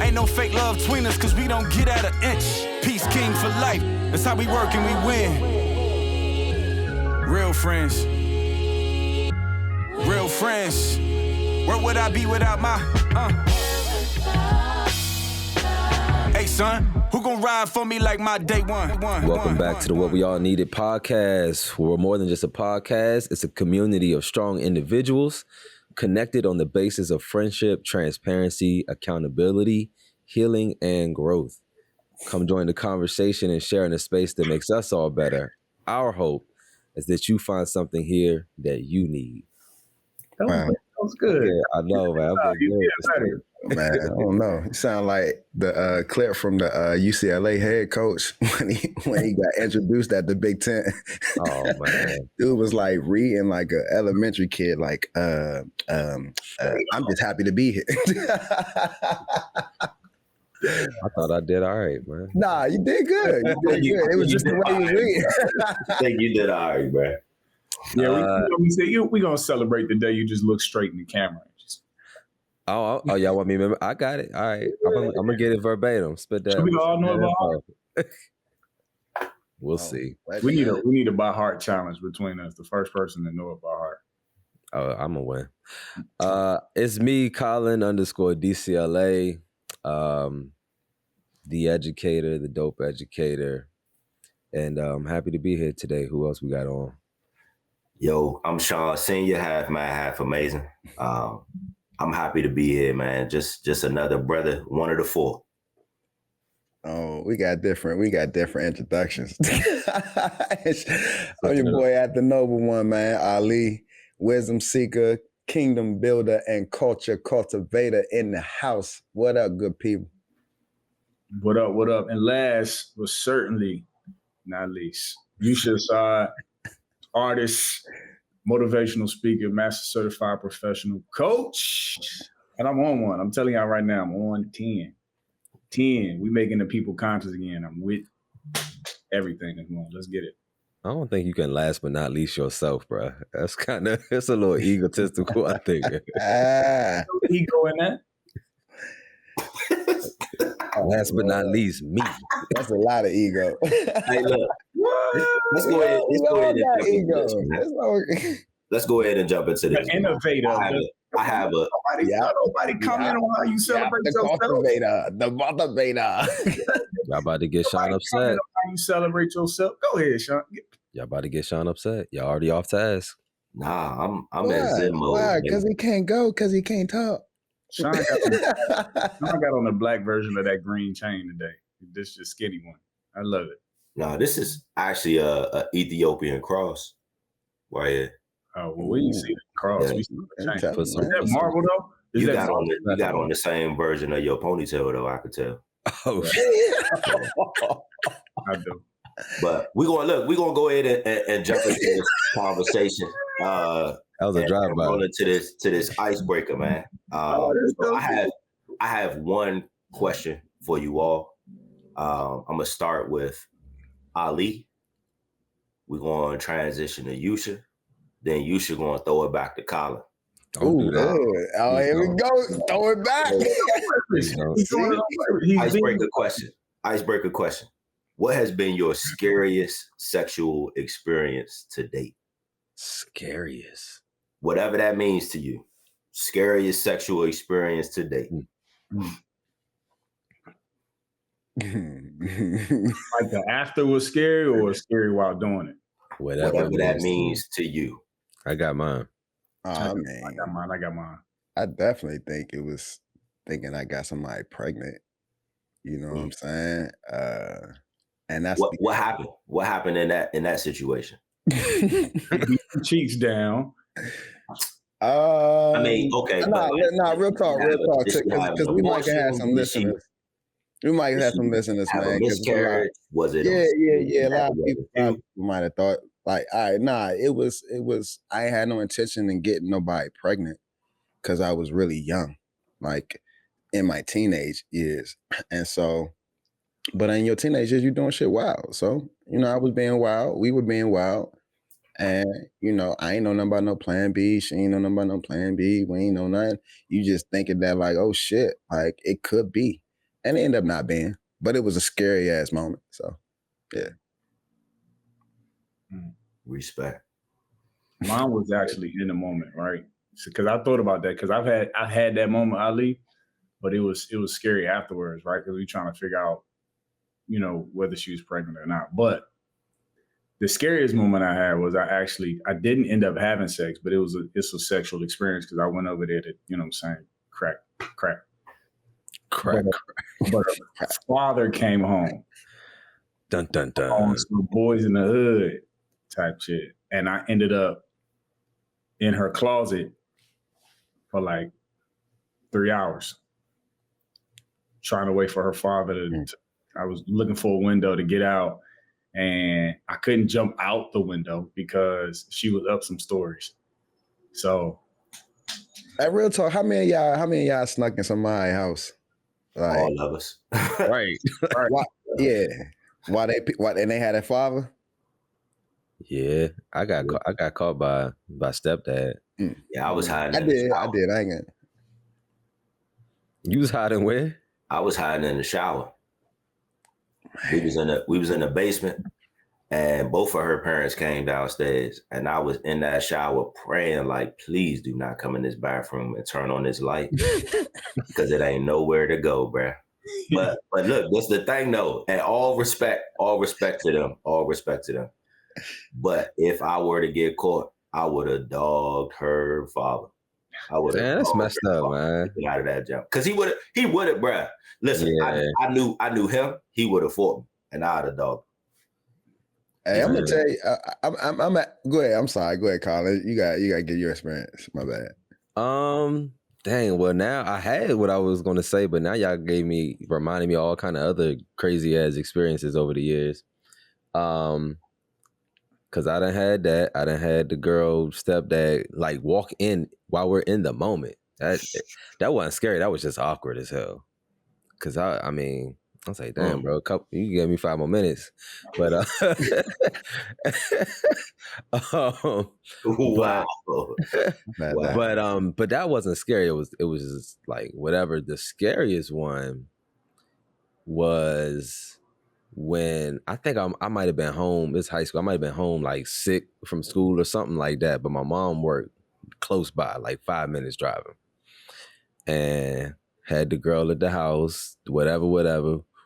Ain't no fake love between us, cause we don't get at an inch. Peace king for life, that's how we work and we win. Real friends. Real friends. Where would I be without my, Hey son, who gon' ride for me like my day one? Welcome back to the What We All Needed podcast. We're more than just a podcast. It's a community of strong individuals connected on the basis of friendship, transparency, accountability, healing, and growth. Come join the conversation and share in a space that makes us all better. Our hope is that you find something here that you need. That was good. Yeah, I know, man. Man, I don't know. You sound like the clip from the UCLA head coach when he got introduced at the Big Ten. Oh man, dude was like reading like an elementary kid. Like, I'm just happy to be here. I thought I did all right, man. Nah, you did good. You did good. It was just the way you read. I think you did all right, bro. Yeah, we gonna celebrate the day you just look straight in the camera. Oh, y'all want me to remember? I got it. All right, I'm gonna get it verbatim. Spit that. So we all know about heart. We'll see. We need a by heart challenge between us. The first person to know it by heart. Oh, I'm gonna win. It's me, Colin _DCLA, the educator, the dope educator, and I'm happy to be here today. Who else we got on? Yo, I'm Sean, senior, half mad, half amazing. I'm happy to be here, man. Just another brother, one of the four. Oh, we got different introductions. I'm your boy at the Noble One, man. Ali, wisdom seeker, kingdom builder, and culture cultivator in the house. What up, good people? What up, what up? And last but certainly not least, you should artist, motivational speaker, master certified professional coach. And I'm on one. I'm telling y'all right now, I'm on 10. 10. We making the people conscious again. I'm with everything this morning. Let's get it. I don't think you can last but not least yourself, bro. That's it's a little egotistical, I think. Ego in that? Last but not least, me. That's a lot of ego. Hey, look. Let's go ahead and jump into this. The innovator. I have a nobody comment on how you celebrate yourself. The motivator. Y'all about to get Sean upset. How you celebrate yourself? Go ahead, Sean. Y'all about to get Sean upset. Y'all already off task. Nah, I'm in Zen mode. Why? Because he can't go. Because he can't talk. Sean got on the black version of that green chain today. This is skinny one. I love it. No, this is actually a Ethiopian cross right here. Oh, well, we see the cross. Yeah. We see the chain. Is that marble though? You got on the same version of your ponytail though, I could tell. Oh, I do. But we're gonna go ahead and jump into this conversation. That was a drive-by. Roll into this icebreaker, man. So I have one question for you all. I'm gonna start with Ali. We're gonna transition to Yusha. Then Yusha gonna throw it back to Colin. Oh, here we go. Throw it back. Icebreaker question. What has been your scariest sexual experience to date? Scariest. Whatever that means to you. Scariest sexual experience to date. Like the after was scary or scary while doing it? Whatever that means to you. I got mine. Oh, man. I got mine. I definitely think it was thinking I got somebody pregnant. You know what I'm saying? And that's what happened. What happened in that situation? Cheeks down. I mean, okay. Real talk. Because we might have some listeners. We might have some listeners, man. Miscarriage? Was it? Yeah. A lot of people might have thought like, all right, it was. I had no intention in getting nobody pregnant because I was really young, like in my teenage years, and so. But in your teenage years, you're doing shit wild. So I was being wild. We were being wild. And, I ain't know nothing about no plan B. She ain't know nothing about no plan B. We ain't know nothing. You just thinking that like, oh shit, like it could be. And it ended up not being, but it was a scary ass moment. So, yeah. Respect. Mine was actually in the moment, right? Because I thought about that because I had that moment, Ali, but it was scary afterwards, right? Because we trying to figure out, whether she was pregnant or not. But the scariest moment I had was I didn't end up having sex, but it's a sexual experience because I went over there to, crack. But her father came home. Dun dun dun. On some Boys in the Hood type shit. And I ended up in her closet for like 3 hours trying to wait for her father I was looking for a window to get out, and I couldn't jump out the window because she was up some stories. So at real talk, how many of y'all snuck in somebody's house? Like, all of us. Right. Why, yeah. Why and they had a father? Yeah, I got caught by stepdad. Yeah, I was hiding. I did. I ain't gonna. You was hiding where? I was hiding in the shower. We was in the basement, and both of her parents came downstairs, and I was in that shower praying like, please do not come in this bathroom and turn on this light because it ain't nowhere to go, bruh. But look, that's the thing though, and all respect to them. But if I were to get caught, I would have dogged her father. I would have. That's messed up, man. Get out of that jump, because he would have, bruh. Listen, yeah. I knew him. He would have fought me, and I'd have dogged him. Hey, I'm gonna tell you. I'm at. Go ahead. I'm sorry. Go ahead, Colin. You got to get your experience. My bad. Dang. Well, now I had what I was gonna say, but now y'all reminded me of all kind of other crazy ass experiences over the years. Cause I done had that. I done had the girl stepdad like walk in while we're in the moment. That wasn't scary. That was just awkward as hell. Cause I was like, damn, bro, you gave me 5 more minutes. But wow. But that wasn't scary. It was just like whatever. The scariest one was when I think I might have been home. It's high school. I might have been home like sick from school or something like that. But my mom worked close by, like 5 minutes driving, and had the girl at the house. Whatever.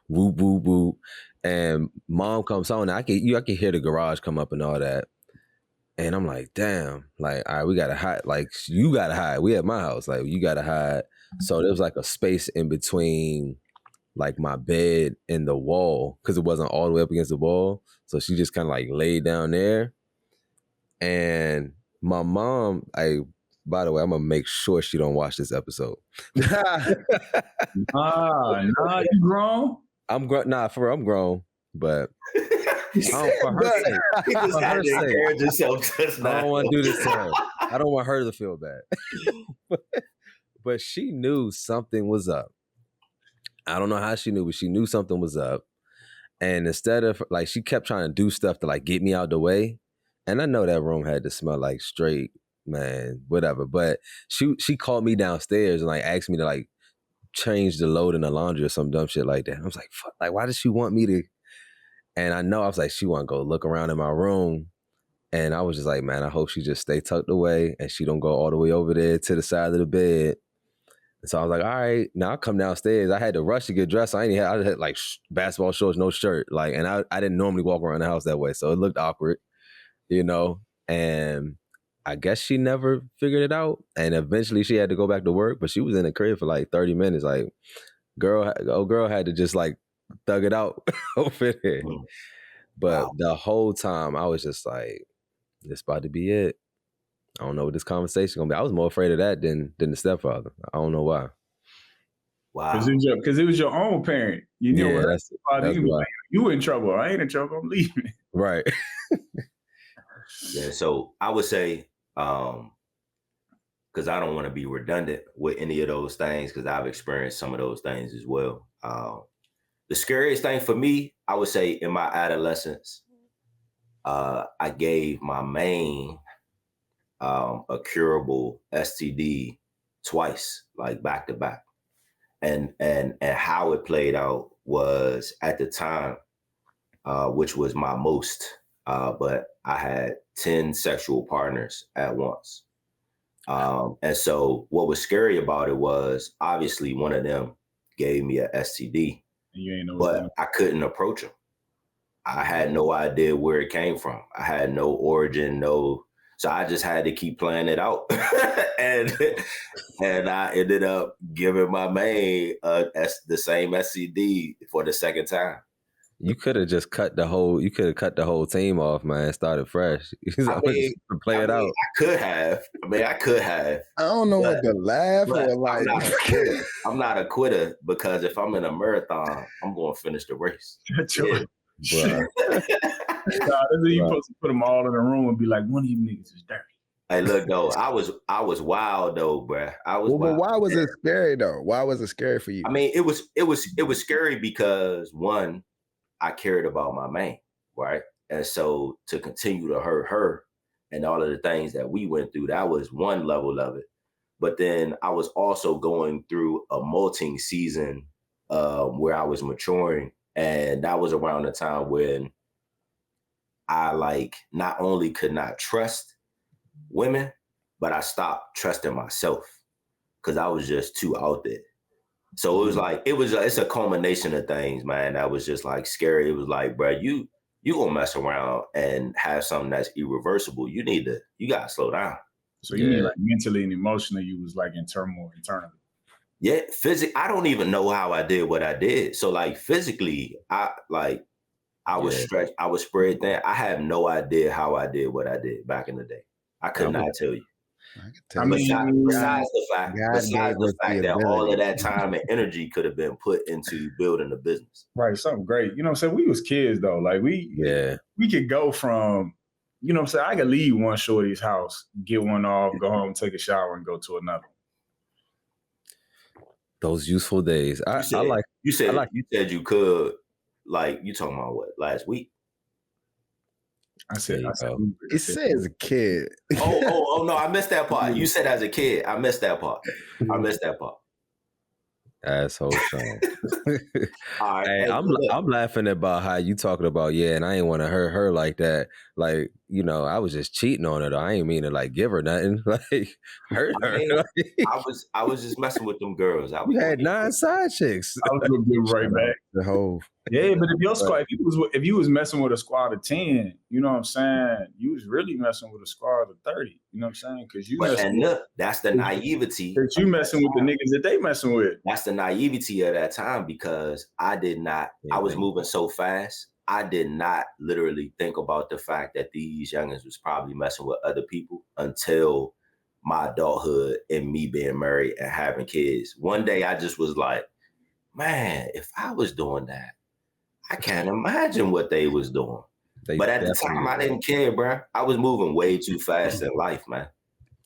Whoop whoop whoop. And mom comes home. I can hear the garage come up and all that. And I'm like, damn. Like, all right, we gotta hide. Like, you gotta hide. We at my house. Like, you gotta hide. So there was like a space in between like my bed and the wall because it wasn't all the way up against the wall. So she just kind of like laid down there. And my mom, by the way, I'm gonna make sure she don't watch this episode. Nah, you grown? I'm grown. Nah, for real, I'm grown, but for her sake, I don't want to do this to her. I don't want her to feel bad. But she knew something was up. I don't know how she knew, but she knew something was up. And instead of like, she kept trying to do stuff to like get me out the way. And I know that room had to smell like straight, man, whatever. But she called me downstairs and like asked me to like change the load in the laundry or some dumb shit like that. I was like, fuck, like, why does she want me to? And I know I was like, she want to go look around in my room. And I was just like, man, I hope she just stay tucked away and she don't go all the way over there to the side of the bed. And so I was like, all right, now I'll come downstairs. I had to rush to get dressed. I had like basketball shorts, no shirt. Like, and I didn't normally walk around the house that way. So it looked awkward, and I guess she never figured it out. And eventually she had to go back to work, but she was in the crib for like 30 minutes. Like, girl had to just like thug it out over there. But the whole time I was just like, this about to be it. I don't know what this conversation gonna be. I was more afraid of that than the stepfather. I don't know why. Wow. Because it was your own parent. You know, yeah, that's why. You in trouble. I ain't in trouble. I'm leaving. Right. Yeah. So I would say, because I don't want to be redundant with any of those things, because I've experienced some of those things as well. The scariest thing for me, I would say, in my adolescence, I gave my main a curable STD twice, like back to back. and how it played out was at the time, which was my most, but I had 10 sexual partners at once. And so what was scary about it was obviously one of them gave me a STD, but I couldn't approach him. I had no idea where it came from. I had no origin, so I just had to keep playing it out. and I ended up giving my main the same STD for the second time. You could have just cut the whole team off, man, started fresh. Play it out. I could have. I don't know what to laugh or like. I'm not a quitter because if I'm in a marathon, I'm going to finish the race. Bruh. You supposed to put them all in a room and be like, one of you niggas is dirty. Hey, look though, I was wild though, bruh. But why was it scary though? Why was it scary for you? I mean, it was scary because one, I cared about my man, right? And so to continue to hurt her and all of the things that we went through, that was one level of it. But then I was also going through a molting season where I was maturing. And that was around the time when I not only could not trust women, but I stopped trusting myself because I was just too out there. So it was it's a culmination of things, man. That was just like scary. It was like, bro, you gonna mess around and have something that's irreversible. You gotta slow down. So you mean like mentally and emotionally, you was like in turmoil internally? Yeah, I don't even know how I did what I did. So like physically, I was stretched, I was spread thin. I have no idea how I did what I did back in the day. I could not tell you. Besides the fact that all of that time and energy could have been put into building a business. Right, something great. You know what I'm saying? We was kids though. Like we could go from, you know what I'm saying? I could leave one shorty's house, get one off, go home, take a shower, and go to another. Those useful days. You said you could, like, you talking about what, last week? I said it says a kid. Oh no, I missed that part. You said as a kid. I missed that part. Asshole Sean. All right, hey, I'm laughing about how you talking about, and I ain't want to hurt her like that. Like, you know, I was just cheating on her. I ain't mean to like give her nothing. Like hurt her. I was just messing with them girls. You had 9 side chicks. I was gonna give right back. The whole but if your squad, if you was messing with a squad of 10, you know what I'm saying, you was really messing with a squad of 30. You know what I'm saying? Because that's the naivety. Because you messing with the niggas that they messing with. That's the naivety of that time because I did not. I was moving so fast. I did not literally think about the fact that these youngins was probably messing with other people until my adulthood and me being married and having kids. One day I just was like, man, if I was doing that, I can't imagine what they was doing. But at the time, I didn't care, bro. I was moving way too fast in life, man.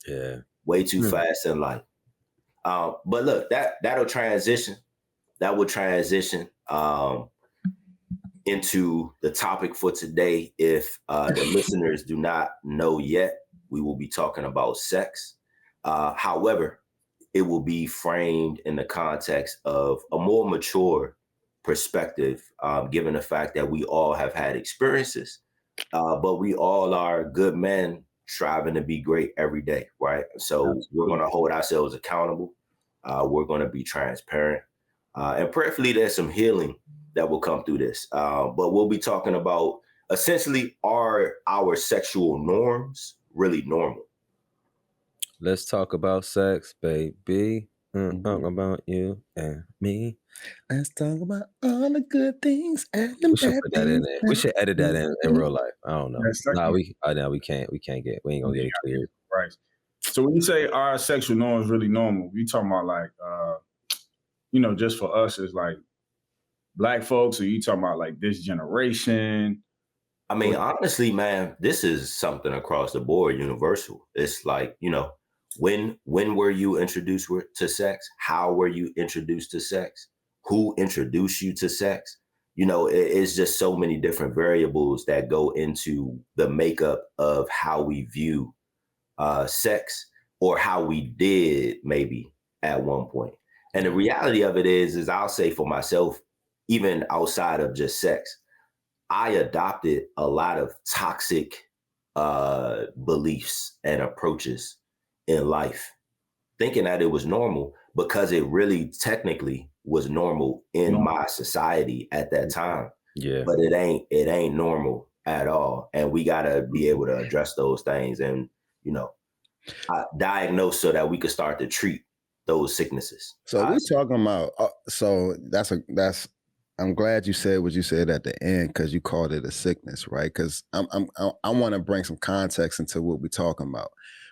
Yeah. Way too fast in life. But look, that'll transition. That will transition into the topic for today. If the listeners do not know yet, we will be talking about sex. However, it will be framed in the context of a more mature perspective, given the fact that we all have had experiences, but we all are good men striving to be great every day, right? So we're going to hold ourselves accountable. We're going to be transparent. And prayerfully, there's some healing that will come through this. But we'll be talking about essentially, are our sexual norms really normal? Let's talk about sex, baby. Talk about you and me. Let's talk about all the good things and the we should put that in there. We should edit that in real life. I don't know. We can't. We ain't gonna get it cleared. Right. So when you say our sexual norm is really normal, you talking about like, just for us as like Black folks, or you talking about like this generation? I mean, honestly, man, this is something across the board, universal. It's like, when were you introduced to sex? How were you introduced to sex? Who introduced you to sex? It's just so many different variables that go into the makeup of how we view sex, or how we did maybe at one point. And the reality of it is I'll say for myself, even outside of just sex, I adopted a lot of toxic beliefs and approaches in life, thinking that it was normal because it really technically was normal in my society at that time. Yeah. But it ain't normal at all. And we gotta be able to address those things and, diagnose so that we could start to treat those sicknesses. So we talking about, I'm glad you said what you said at the end, because you called it a sickness, right? Because I want to bring some context into what we're talking about,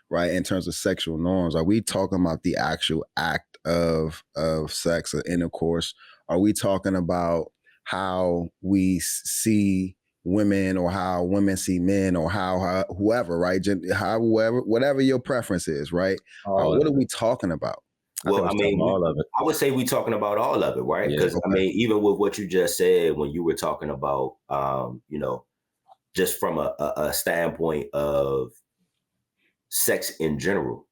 right? In terms of sexual norms, are we talking about the actual act of sex or intercourse? Are we talking about how we see women, or how women see men, or how whoever, right? Whatever your preference is, right? What are we talking about? Well, I mean, I would say we're talking about all of it, right? Because I mean, even with what you just said, when you were talking about, just from a standpoint of sex in general,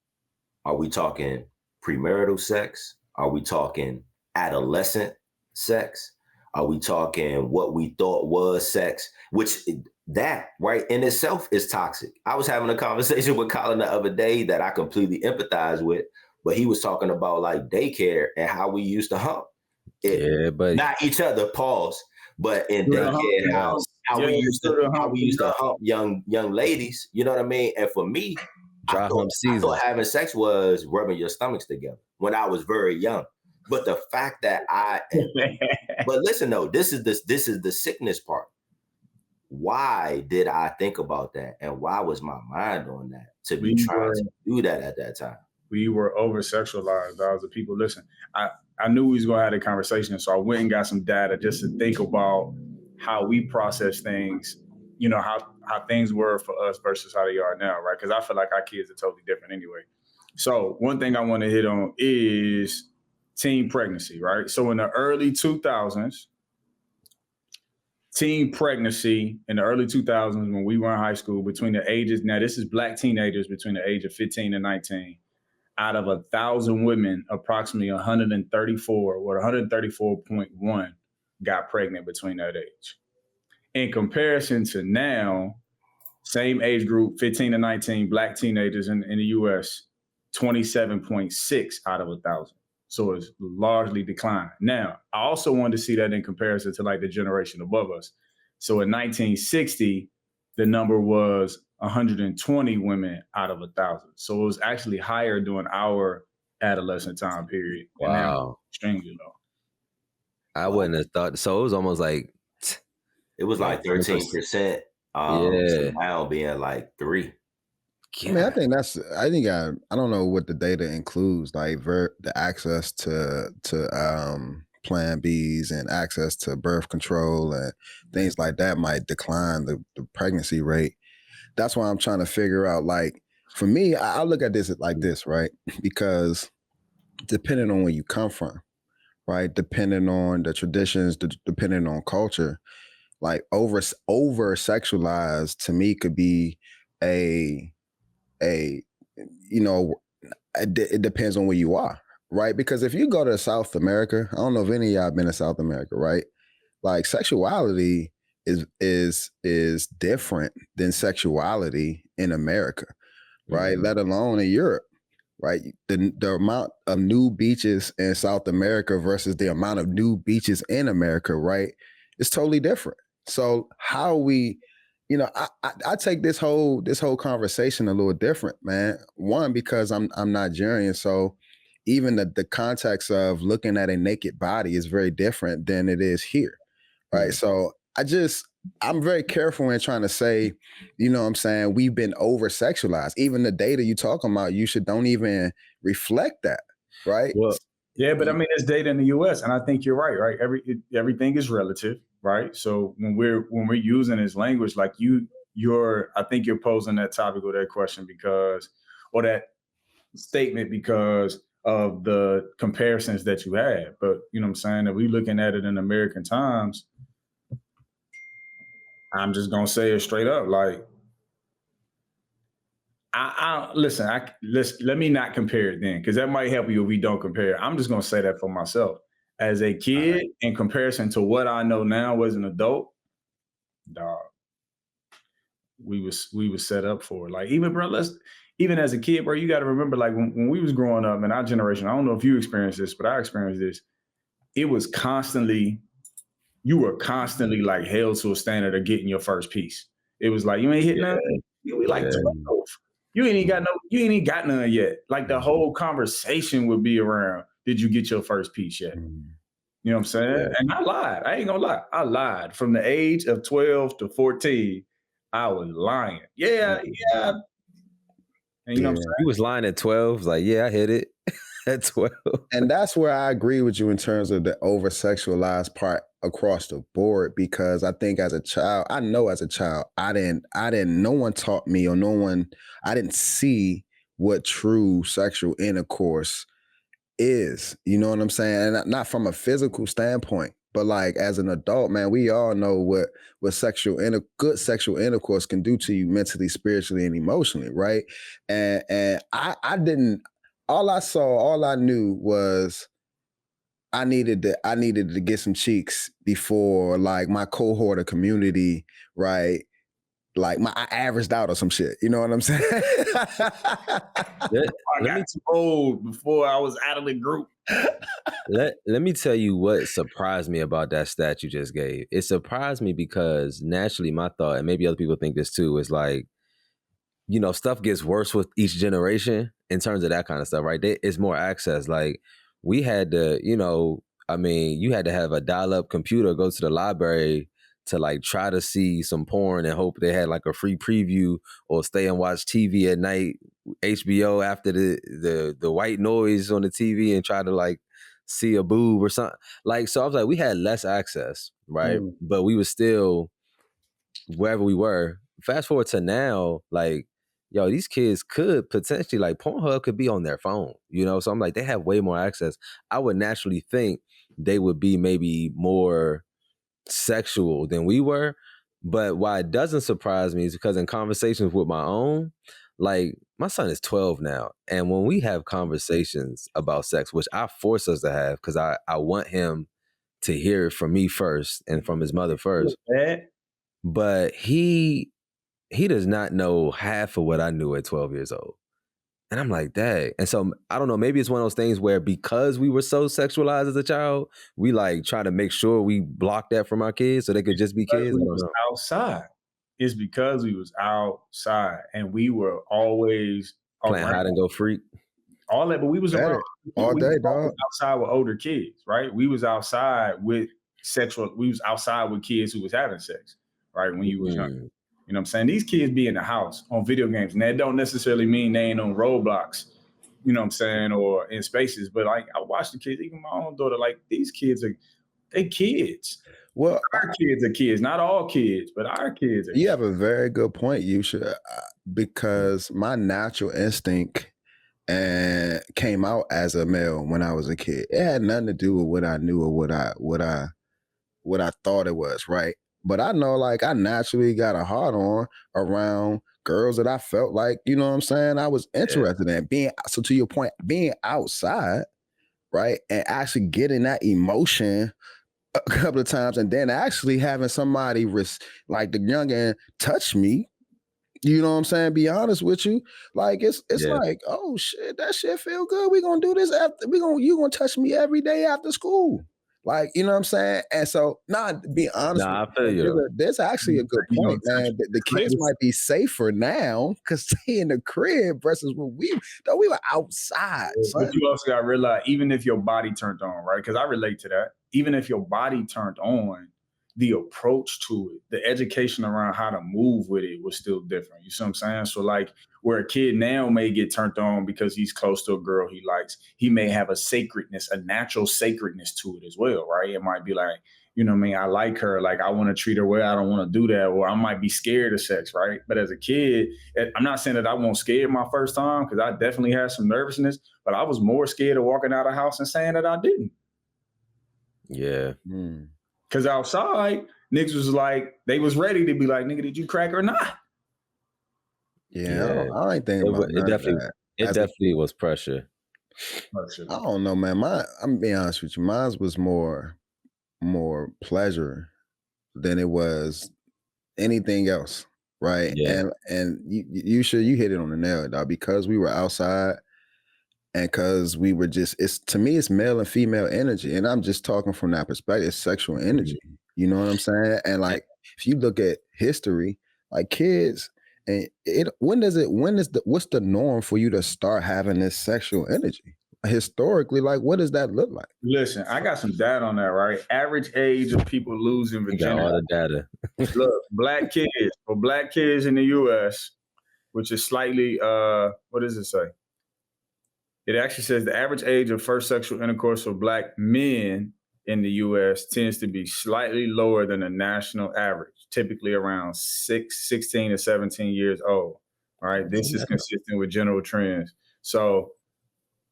are we talking premarital sex? Are we talking adolescent sex? Are we talking what we thought was sex? Which that right in itself is toxic. I was having a conversation with Colin the other day that I completely empathize with. But he was talking about like daycare and how we used to hump. Not each other, pause. But in daycare, how we used to hump young ladies. You know what I mean? And for me, I thought having sex was rubbing your stomachs together when I was very young. But the fact that but listen though, this is the sickness part. Why did I think about that? And why was my mind on that to be trying to do that at that time? We were over sexualized. The people listen. I knew we was gonna have a conversation, so I went and got some data just to think about how we process things. How things were for us versus how they are now, right? Because I feel like our kids are totally different anyway. So one thing I want to hit on is teen pregnancy, right? So in the early 2000s, teen pregnancy in the early 2000s when we were in high school, between the ages, now this is Black teenagers between the age of 15 and 19. Out of 1,000 women, approximately 134 or 134.1 got pregnant between that age. In comparison to now, same age group, 15 to 19, Black teenagers in the US, 27.6 out of 1,000. So it's largely declined. Now, I also wanted to see that in comparison to like the generation above us. So in 1960, the number was 120 women out of 1,000. So it was actually higher during our adolescent time period. Wow. And now extremely low. I wouldn't have thought. So it was almost like. It was like 13%. So now being like 3%. I mean, I don't know what the data includes, like the access to Plan Bs and access to birth control and things like that might decline the pregnancy rate. That's why I'm trying to figure out, like, for me, I look at this like this, right? Because depending on where you come from, right? Depending on the traditions, depending on culture, like over sexualized to me could be it depends on where you are, right? Because if you go to South America, I don't know if any of y'all been to South America, right? Like sexuality is different than sexuality in America, right? Let alone in Europe, right? The amount of new beaches in South America versus the amount of new beaches in America, right? It's totally different. So how we, I take this whole conversation a little different, man. One, because I'm Nigerian, so even the context of looking at a naked body is very different than it is here, right? So I'm very careful in trying to say, what I'm saying, we've been over sexualized. Even the data you talking about, don't even reflect that, right? Well, yeah, but I mean, there's data in the U.S. and I think you're right, right? Everything is relative, right? So when we're using this language, like I think you're posing that topic or that question or that statement because of the comparisons that you had. But you know what I'm saying? If we looking at it in American times, I'm just gonna say it straight up. Like, Listen. Let me not compare it then, because that might help you if we don't compare. I'm just gonna say that for myself. As a kid, in comparison to what I know now as an adult, dog, we was set up for it. Like even as a kid, bro, you got to remember, like when we was growing up in our generation. I don't know if you experienced this, but I experienced this. It was you were constantly like held to a standard of getting your first piece. It was like, you ain't hit nothing. We like 12. You ain't even got none yet. Like the whole conversation would be around, did you get your first piece yet? You know what I'm saying? Yeah. And I lied. I ain't gonna lie. I lied. From the age of 12 to 14, I was lying. Yeah. And you know what I'm saying? You was lying at 12. Like, yeah, I hit it at 12. And that's where I agree with you in terms of the over-sexualized part across the board, because I think as a child, no one taught me, or I didn't see what true sexual intercourse is. You know what I'm saying? And not from a physical standpoint, but like as an adult, man, we all know what good sexual intercourse can do to you mentally, spiritually, and emotionally, right? And I didn't. All I knew was I needed to get some cheeks before like my cohort of community, right? Like I averaged out or some shit. You know what I'm saying? I got too old before I was out of the group. Let me tell you what surprised me about that stat you just gave. It surprised me because naturally my thought, and maybe other people think this too, is like, you know, stuff gets worse with each generation in terms of that kind of stuff, right? It's more access. Like we had to, you know, I mean, you had to have a dial-up computer, go to the library to like try to see some porn and hope they had like a free preview, or stay and watch TV at night, HBO after the white noise on the TV, and try to like see a boob or something. Like, so I was like, we had less access, right? But we was still wherever we were. Fast forward to now, like, yo, these kids could potentially, like, Pornhub could be on their phone, you know? So I'm like, they have way more access. I would naturally think they would be maybe more sexual than we were. But why it doesn't surprise me is because in conversations with my own, like, my son is 12 now. And when we have conversations about sex, which I force us to have, because I want him to hear it from me first and from his mother first. But he does not know half of what I knew at 12 years old. And I'm like, dang. And so I don't know, maybe it's one of those things where because we were so sexualized as a child, we like try to make sure we block that from our kids so they could just be kids. Outside. It's because we was outside and we were always playing hide and go freak. All that, but we was around all day, dog. Outside with older kids, right? We was outside with kids who was having sex, right? When you was young. You know what I'm saying? These kids be in the house on video games, and that don't necessarily mean they ain't on Roblox, you know what I'm saying, or in spaces. But like I watch the kids, even my own daughter, like these kids they kids. Well, our kids are kids, not all kids, but our kids are kids. You have a very good point, Yusha, because my natural instinct came out as a male when I was a kid. It had nothing to do with what I knew or what I thought it was, right? But I know, like, I naturally got a hard on around girls that I felt like, you know what I'm saying, I was interested in. So to your point, being outside, right, and actually getting that emotion a couple of times, and then actually having somebody like the youngin touch me, you know what I'm saying, be honest with you, like it's like, oh shit, that shit feel good. We gonna do this after, you gonna touch me every day after school. Like, you know what I'm saying? And so, be honest, I feel you. There's actually a good point, man. The kids might be safer now because they in the crib versus when we were outside. But you also got to realize, even if your body turned on, right? Because I relate to that. Even if your body turned on, the approach to it, the education around how to move with it was still different. You see what I'm saying? So like where a kid now may get turned on because he's close to a girl he likes, he may have a sacredness, a natural sacredness to it as well, right? It might be like, you know what I mean? I like her, like I want to treat her well, I don't want to do that, or I might be scared of sex, right? But as a kid, I'm not saying that I wasn't scared my first time, because I definitely had some nervousness, but I was more scared of walking out of the house and saying that I didn't. Yeah. Because outside, niggas was like, they was ready to be like, nigga, did you crack or not? Yeah, I ain't thinking about none of that. It definitely was pressure. I don't know, man. I'm gonna be honest with you. Mine was more pleasure than it was anything else, right? Yeah. And you hit it on the nail, dog. Because we were outside, and because we were just, to me, it's male and female energy, and I'm just talking from that perspective. It's sexual energy. You know what I'm saying? And like, if you look at history, like kids, and what's the norm for you to start having this sexual energy? Historically, like, what does that look like? Listen, I got some data on that, right? Average age of people losing virginity. Got all the data. Look, black kids in the U.S., which is slightly, what does it say? It actually says the average age of first sexual intercourse for black men in the U.S. tends to be slightly lower than the national average, typically around 16 to 17 years old. All right, this is consistent with general trends. So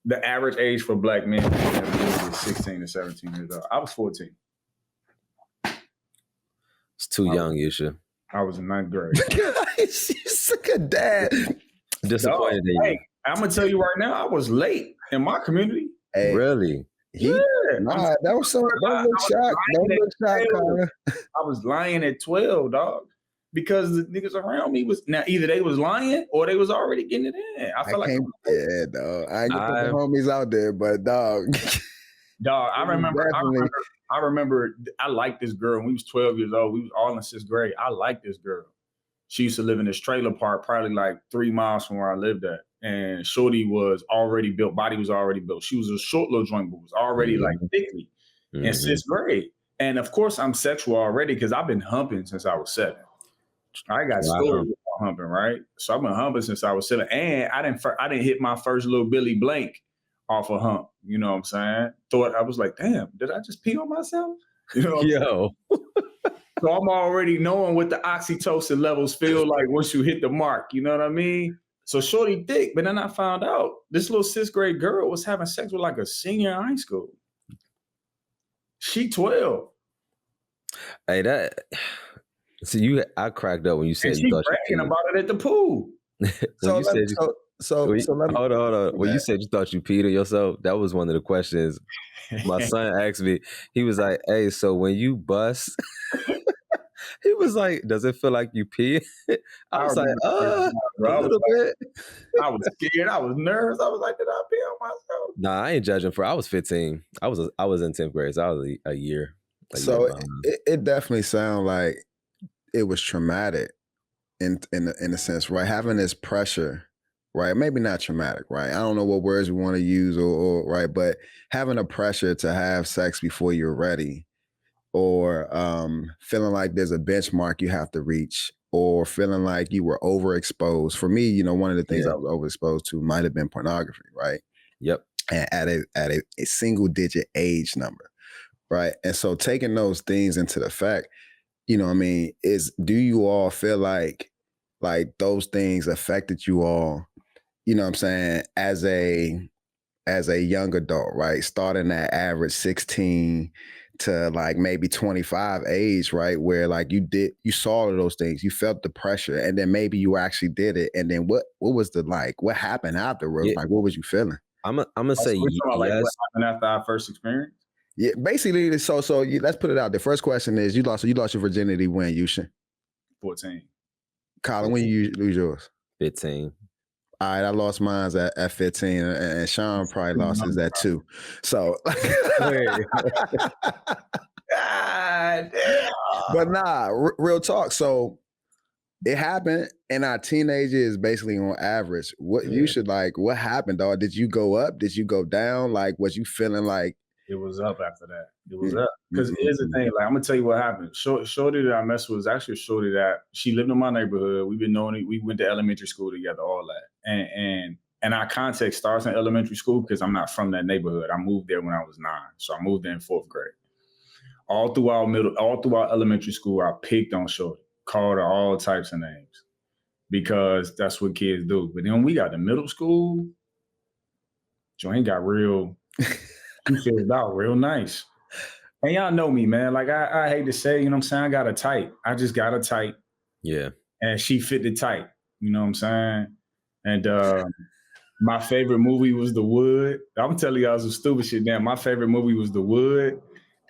the average age for black men is 16 to 17 years old. I was 14. It's too young, Yusha. I was in 9th grade. She's a good dad. Disappointed in you. Hey, I'm gonna tell you right now, I was late in my community. Hey, really? Yeah. Nah, that was so. Don't look shocked, Connor. I was lying at 12, dog, because the niggas around me was now either they was lying or they was already getting it in. I felt like, yeah, dog. I ain't gonna put the homies out there, but dog. Dog, I remember. I liked this girl when we was 12 years old. We was all in 6th grade. I liked this girl. She used to live in this trailer park, probably like 3 miles from where I lived at. And Shorty was already built. Body was already built. She was a short little joint, but was already like thickly in 6th grade. And of course, I'm sexual already because I've been humping since I was 7. I got stories about humping, right? So I've been humping since I was 7, and I didn't hit my first little Billy Blank off a hump. You know what I'm saying? Thought I was like, damn, did I just pee on myself? You know, yo. So I'm already knowing what the oxytocin levels feel like once you hit the mark. You know what I mean? So Shorty thick, but then I found out this little 6th grade girl was having sex with like a senior in high school. She 12. Hey, I cracked up when you said and you thought bragging about it at the pool. Hold on. When you said you thought you peed on yourself, that was one of the questions my son asked me. He was like, "Hey, so when you bust," he was like, "Does it feel like you pee?" I was like, a little bit. I was scared. I was nervous. I was like, "Did I pee on myself?" Nah, I ain't judging. I was 15. I was in 10th grade. So I was a year. So it definitely sounded like it was traumatic in a sense, right? Having this pressure, right? Maybe not traumatic, right? I don't know what words we want to use or right, but having a pressure to have sex before you're ready, or feeling like there's a benchmark you have to reach, or feeling like you were overexposed. For me, one of the things I was overexposed to might have been pornography, right? Yep. And at a single digit age number, right? And so taking those things into the fact, do you all feel like those things affected you all, as a young adult, right? Starting at average 16 to like maybe 25 age, right? Where like you saw all of those things, you felt the pressure, and then maybe you actually did it. And then what was what happened afterwards? Yeah. Like, what was you feeling? I'm gonna say yes. Like what happened after our first experience? Yeah, basically. So let's put it out. The first question is, you lost your virginity when, Yushin? 14. Colin, 14. When you lose yours? 15. All right, I lost mine at 15, and Sean probably lost his at 2. So, God damn. But nah, real talk. So it happened, and our teenager is basically on average. What what happened, dog? Did you go up? Did you go down? Like, was you feeling like? It was up after that. It was up. Because here's the thing, like, I'm gonna tell you what happened. Shorty that I messed with was actually a shorty that she lived in my neighborhood. We've been knowing it. We went to elementary school together, all that. And our context starts in elementary school because I'm not from that neighborhood. I moved there when I was 9. So I moved there in 4th grade. All throughout elementary school, I picked on Shorty, called her all types of names because that's what kids do. But then when we got to middle school, Joanne got real. She filled out real nice. And y'all know me, man. Like, I hate to say, you know what I'm saying? I just got a type. Yeah. And she fit the type. You know what I'm saying? And my favorite movie was The Wood. I'm telling y'all some stupid shit now. My favorite movie was The Wood.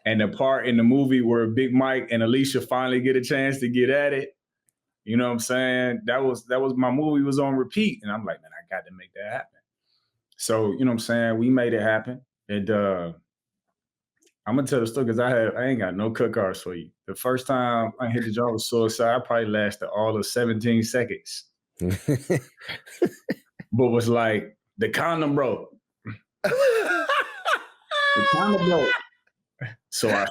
And the part in the movie where Big Mike and Alicia finally get a chance to get at it, you know what I'm saying? That was my movie was on repeat. And I'm like, man, I got to make that happen. So, you know what I'm saying? We made it happen. And I'm gonna tell the story because I ain't got no cut cards for you. The first time I hit the job with suicide, I probably lasted all of 17 seconds. But was like, the condom broke. The condom broke. So I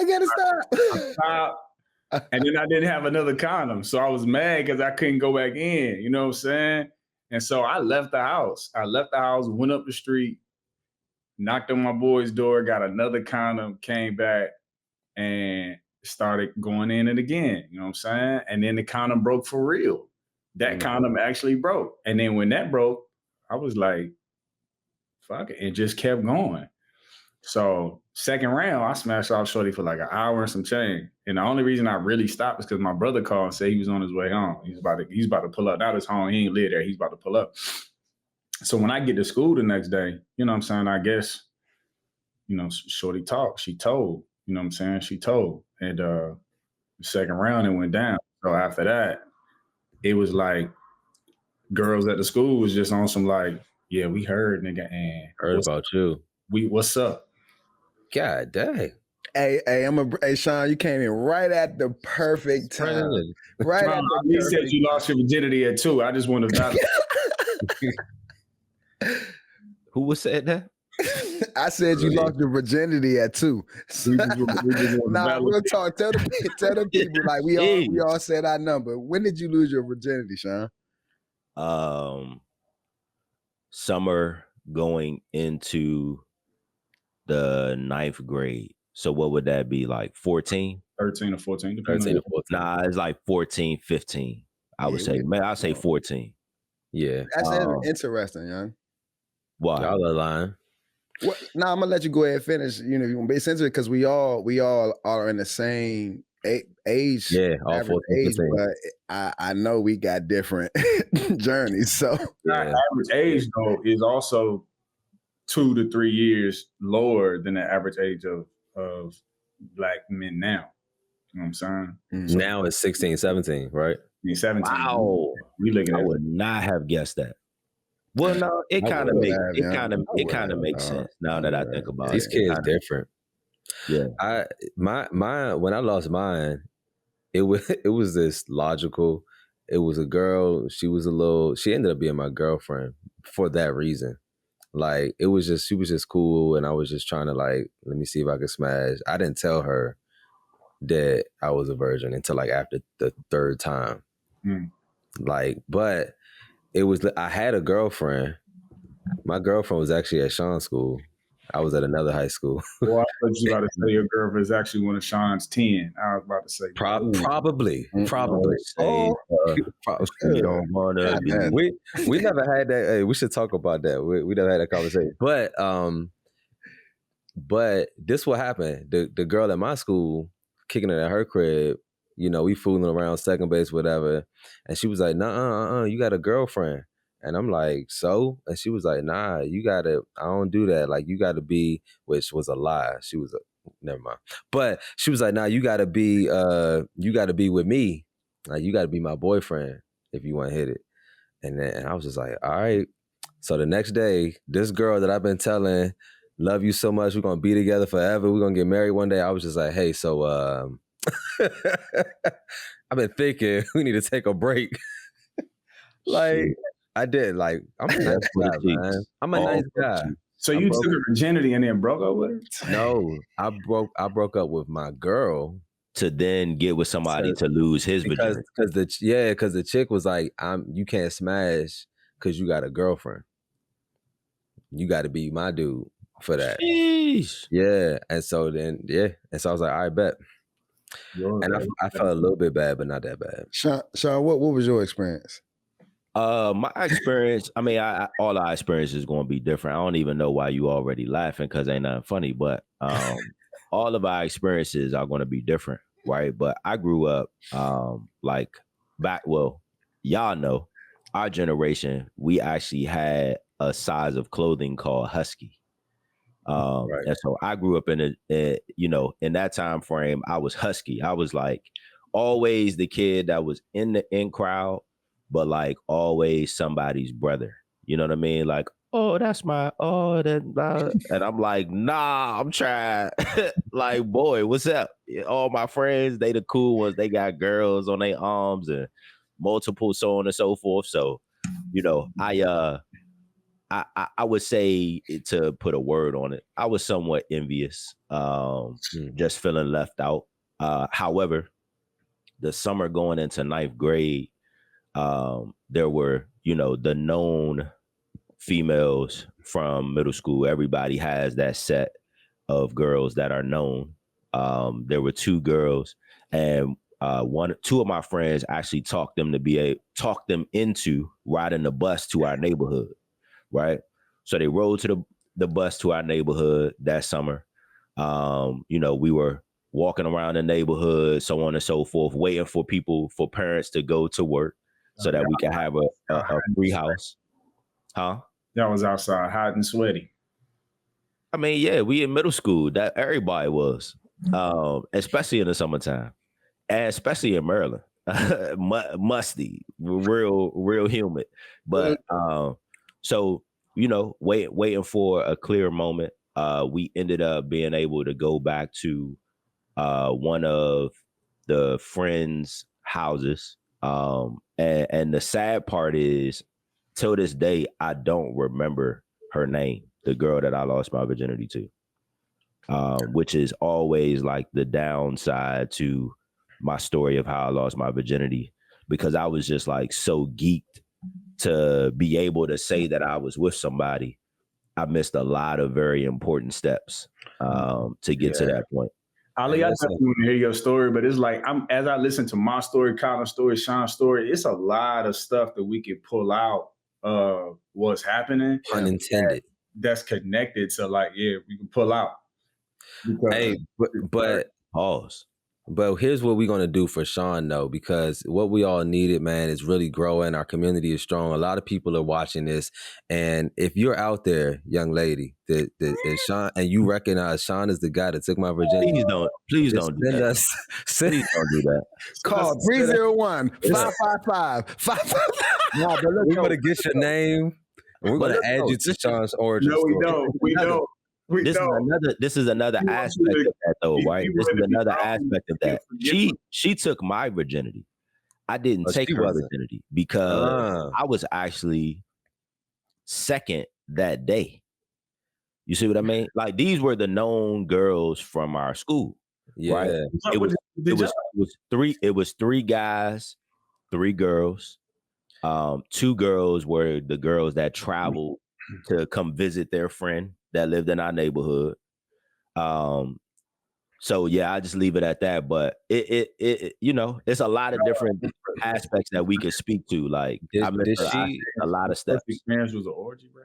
gotta stop. I stopped. And then I didn't have another condom. So I was mad because I couldn't go back in. You know what I'm saying? And so I left the house. Went up the street, knocked on my boy's door, got another condom, came back, and started going in it again. You know what I'm saying? And then the condom broke for real. That condom actually broke. And then when that broke, I was like, fuck it, and just kept going. So second round, I smashed off shorty for like an hour and some change. And the only reason I really stopped is because my brother called and said he was on his way home. He's about to pull up. Now his home, he ain't live there. He's about to pull up. So when I get to school the next day, you know what I'm saying? I guess, you know, shorty talked. She told, you know what I'm saying? She told. And the second round, it went down. So after that, it was like girls at the school was just on some like, yeah, we heard, nigga, and heard about you. What's up? God dang. Hey, Sean, you came in right at the perfect time. Right at the You said you lost your virginity at 2. I just want to validate. Who was saying that? I said you lost your virginity at 2. Nah, real talk. Tell the people like we all said our number. When did you lose your virginity, Sean? Summer going into the 9th grade. So what would that be, like 14? 13 or 14. 13 or 14. Nah, it's like 14, 15. I would say. Man, I'd say 14. Yeah. That's interesting, young. Why? Y'all are lying. Well, nah, I'm gonna let you go ahead and finish. You know, essentially because we all are in the same age. Yeah, all 14, age, but I know we got different journeys. So average age though is also 2 to 3 years lower than the average age of Black men now. You know what I'm saying? Mm-hmm. Now it's 16, 17, right? 17. Wow. I would not have guessed that. Well, no, it kind of makes sense now that I think about it. These kids different. Yeah. When I lost mine, it was this logical. It was a girl. She ended up being my girlfriend for that reason. Like she was just cool, and I was just trying to like, let me see if I could smash. I didn't tell her that I was a virgin until like after the 3rd time. Like, but I had a girlfriend. My girlfriend was actually at Sean's school. I was at another high school. Well, I thought you about to say your girlfriend is actually one of Sean's 10. I was about to say probably. You don't want to. We never had that. Hey, we should talk about that. We never had that conversation. But this what happened. The girl at my school kicking it at her crib. You know, we fooling around second base, whatever. And she was like, "Nah, you got a girlfriend." And I'm like, "So?" And she was like, "Nah, I don't do that. Like, you gotta be," which was a lie. She was never mind. But she was like, "Nah, you gotta be with me. Like, you gotta be my boyfriend if you want to hit it." And I was just like, all right. So the next day, this girl that I've been telling, love you so much, we're gonna be together forever, we're gonna get married one day. I was just like, hey, so I've been thinking we need to take a break. Like, I did. Like, I'm a nice guy, man. I'm a nice guy. So you took her virginity and then broke up with her? No, I broke up with my girl to then get with somebody to lose his virginity. Because the chick was like, you can't smash because you got a girlfriend. You got to be my dude for that. Sheesh. Yeah, and so I was like, all right, bet. And I felt a little bit bad, but not that bad. Sean, what was your experience? My experience, I mean, all our experiences is going to be different. I don't even know why you already laughing because ain't nothing funny, but all of our experiences are going to be different, right? But I grew up y'all know, our generation, we actually had a size of clothing called husky. And so I grew up in in that time frame, I was husky. I was like always the kid that was in the in crowd, but like always somebody's brother. You know what I mean? Like, oh, that's my, and I'm like, nah, I'm trying. Like, boy, what's up? All my friends, they the cool ones. They got girls on their arms and multiple, so on and so forth. So, I would say, to put a word on it, I was somewhat envious, just feeling left out. However, the summer going into 9th grade, there were, the known females from middle school. Everybody has that set of girls that are known. There were 2 girls, and two of my friends actually talked them into riding the bus to our neighborhood. Right. So they rode to the bus to our neighborhood that summer. We were walking around the neighborhood, so on and so forth, waiting for parents to go to work so that we could have a free house. Huh? Y'all was outside hot and sweaty. I mean, yeah, we in middle school. That everybody was, especially in the summertime, and especially in Maryland. Musty, real humid. But so, waiting for a clear moment, we ended up being able to go back to one of the friends' houses. And the sad part is, till this day, I don't remember her name, the girl that I lost my virginity to, which is always like the downside to my story of how I lost my virginity, because I was just like so geeked to be able to say that I was with somebody. I missed a lot of very important steps to get to that point. Ali, I definitely want to hear your story, but it's like, as I listen to my story, Colin's story, Sean's story, it's a lot of stuff that we can pull out of what's happening. Unintended. That's connected to, like, yeah, we can pull out. Hey, but pause. But here's what we're going to do for Sean, though, because what we all needed, man, is really growing. Our community is strong. A lot of people are watching this. And if you're out there, young lady, that Sean, and you recognize Sean is the guy that took my virginity, please don't do that. Please don't do that. Call 301-555-555. No, but we're going to get your name, and we're going to add you to Sean's origin story. We don't. This is another aspect of that, though, right? This is another aspect of that. She took my virginity. I didn't take her virginity because I was actually second that day. You see what I mean? Like, these were the known girls from our school, right? It was 3 guys, 3 girls. 2 girls were the girls that traveled to come visit their friend that lived in our neighborhood. So yeah, I just leave it at that. But it it's a lot of different aspects that we could speak to. Like, a lot of steps. Marriage was an orgy, bro?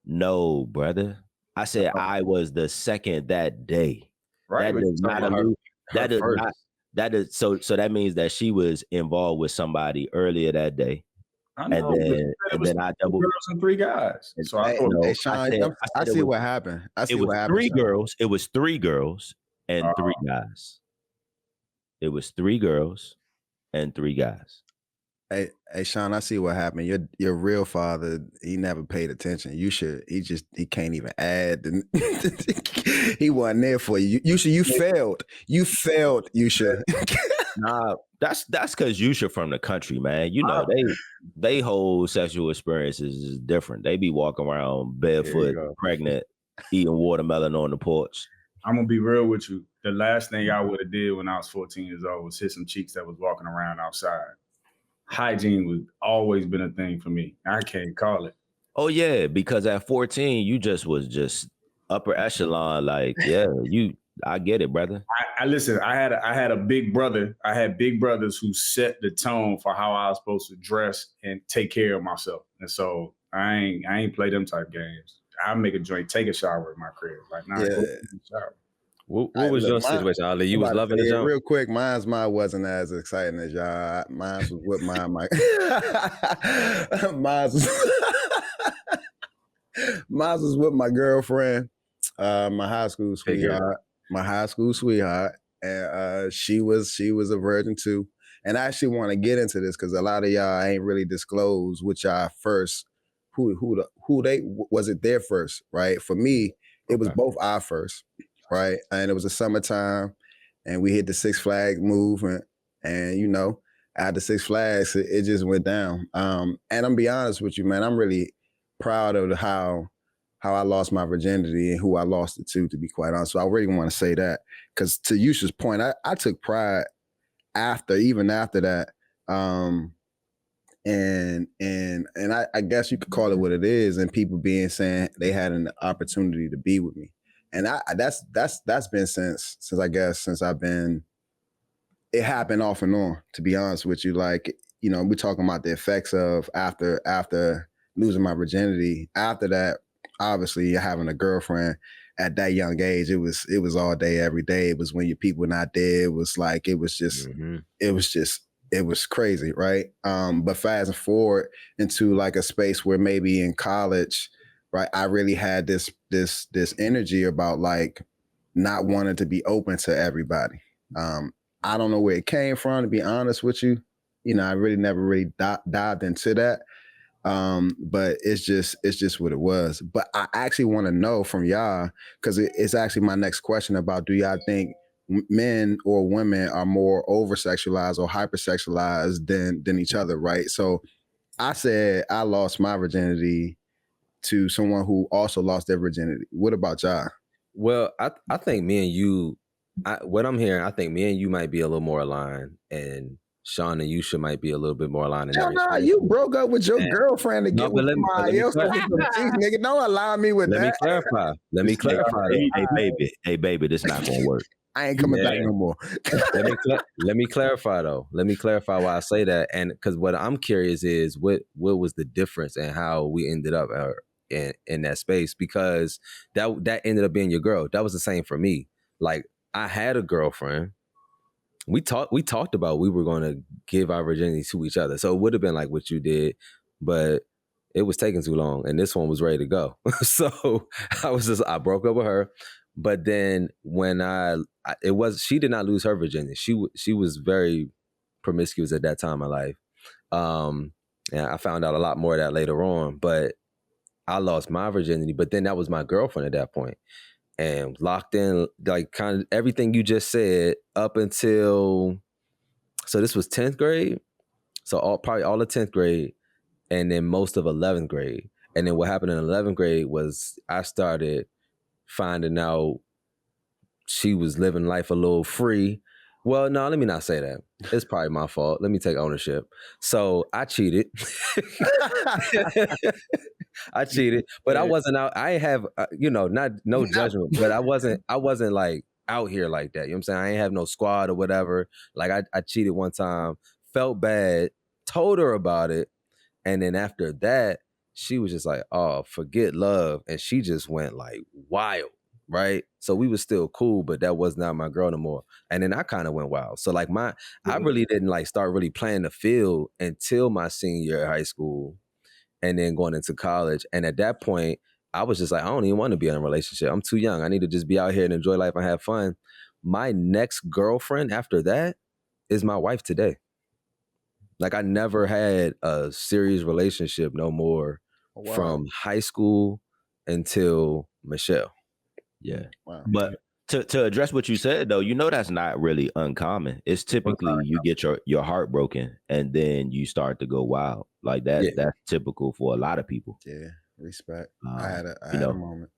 No, brother. I said I was the second that day. Right. So that means that she was involved with somebody earlier that day. I know, and then I doubled girls and 3 guys. So I see what happened. It was 3 girls. It was 3 girls and 3 guys. It was 3 girls and 3 guys. Hey, Sean, I see what happened. Your real father, he never paid attention. He can't even add. He wasn't there for you. You failed. You failed, Yusha. Nah, that's because Yusha from the country, man. They whole sexual experiences is different. They be walking around barefoot, pregnant, eating watermelon on the porch. I'm gonna be real with you. The last thing I would have did when I was 14 years old was hit some cheeks that was walking around outside. Hygiene was always been a thing for me. I can't call it. Oh yeah, because at 14 you was just upper echelon. Like, yeah, I get it, brother. I listen. I had a big brother. I had big brothers who set the tone for how I was supposed to dress and take care of myself. And so I ain't play them type games. I make a joint, take a shower in my crib. Like, nah, go take a shower. What was your situation, Ali? You was loving the jump? Real quick, mine wasn't as exciting as y'all. Mine was with my mine was with my girlfriend, my high school sweetheart, and she was a virgin too. And I actually want to get into this because a lot of y'all ain't really disclosed which y'all first, who they was it their first, right? For me, it was both our first, right? And it was the summertime, and we hit the Six Flags movement, and after Six Flags, it just went down. And I'm be honest with you, man, I'm really proud of how I lost my virginity and who I lost it to be quite honest. So I really want to say that because to Yusha's point, I took pride even after that. And I guess you could call it what it is, and people saying they had an opportunity to be with me. And that's been since I've been, it happened off and on, to be honest with you. Like, we're talking about the effects of after losing my virginity. After that, obviously having a girlfriend at that young age, it was all day, every day. It was when your people not there. It was like, it was crazy, right? But fast forward into like a space where maybe in college, right, I really had this energy about like not wanting to be open to everybody. I don't know where it came from, to be honest with you. I really never really dived into that. But it's just what it was. But I actually want to know from y'all, because it's actually my next question about, do y'all think men or women are more over-sexualized or hypersexualized than each other, right? So I said I lost my virginity to someone who also lost their virginity. What about y'all? Well, I think me and you, what I'm hearing, I think me and you might be a little more aligned, and Sean and Yusha might be a little bit more aligned. Hell no, you broke up with your girlfriend to get with somebody else. Nigga, don't allow me with that. Let me clarify. Hey, baby, this not gonna work. I ain't coming back no more. Let me clarify though. Let me clarify why I say that, and because what I'm curious is what was the difference and how we ended up in that space, because that ended up being your girl. That was the same for me. Like, I had a girlfriend. We talked about we were going to give our virginity to each other. So it would have been like what you did, but it was taking too long, and this one was ready to go. So I broke up with her. But then when she did not lose her virginity. She was very promiscuous at that time in my life. And I found out a lot more of that later on, but I lost my virginity, but then that was my girlfriend at that point. And locked in, like, kind of everything you just said up until, so this was 10th grade. So probably all of 10th grade, and then most of 11th grade. And then what happened in 11th grade was I started finding out she was living life a little free. Well, no, let me not say that. It's probably my fault. Let me take ownership. So I cheated. I cheated, but I wasn't out. I have, no judgment, but I wasn't like out here like that. You know what I'm saying? I ain't have no squad or whatever. Like I cheated one time, felt bad, told her about it. And then after that, she was just like, oh, forget love. And she just went like wild. Right. So we was still cool, but that was not my girl no more. And then I kind of went wild. So like I really didn't like start really playing the field until my senior year of high school and then going into college. And at that point, I was just like, I don't even want to be in a relationship. I'm too young. I need to just be out here and enjoy life and have fun. My next girlfriend after that is my wife today. Like, I never had a serious relationship no more from high school until Michelle. Yeah. Wow. But to address what you said, though, that's not really uncommon. It's typically you get your heart broken and then you start to go wild. Like that. Yeah. That's typical for a lot of people. Yeah. Respect. I had a moment.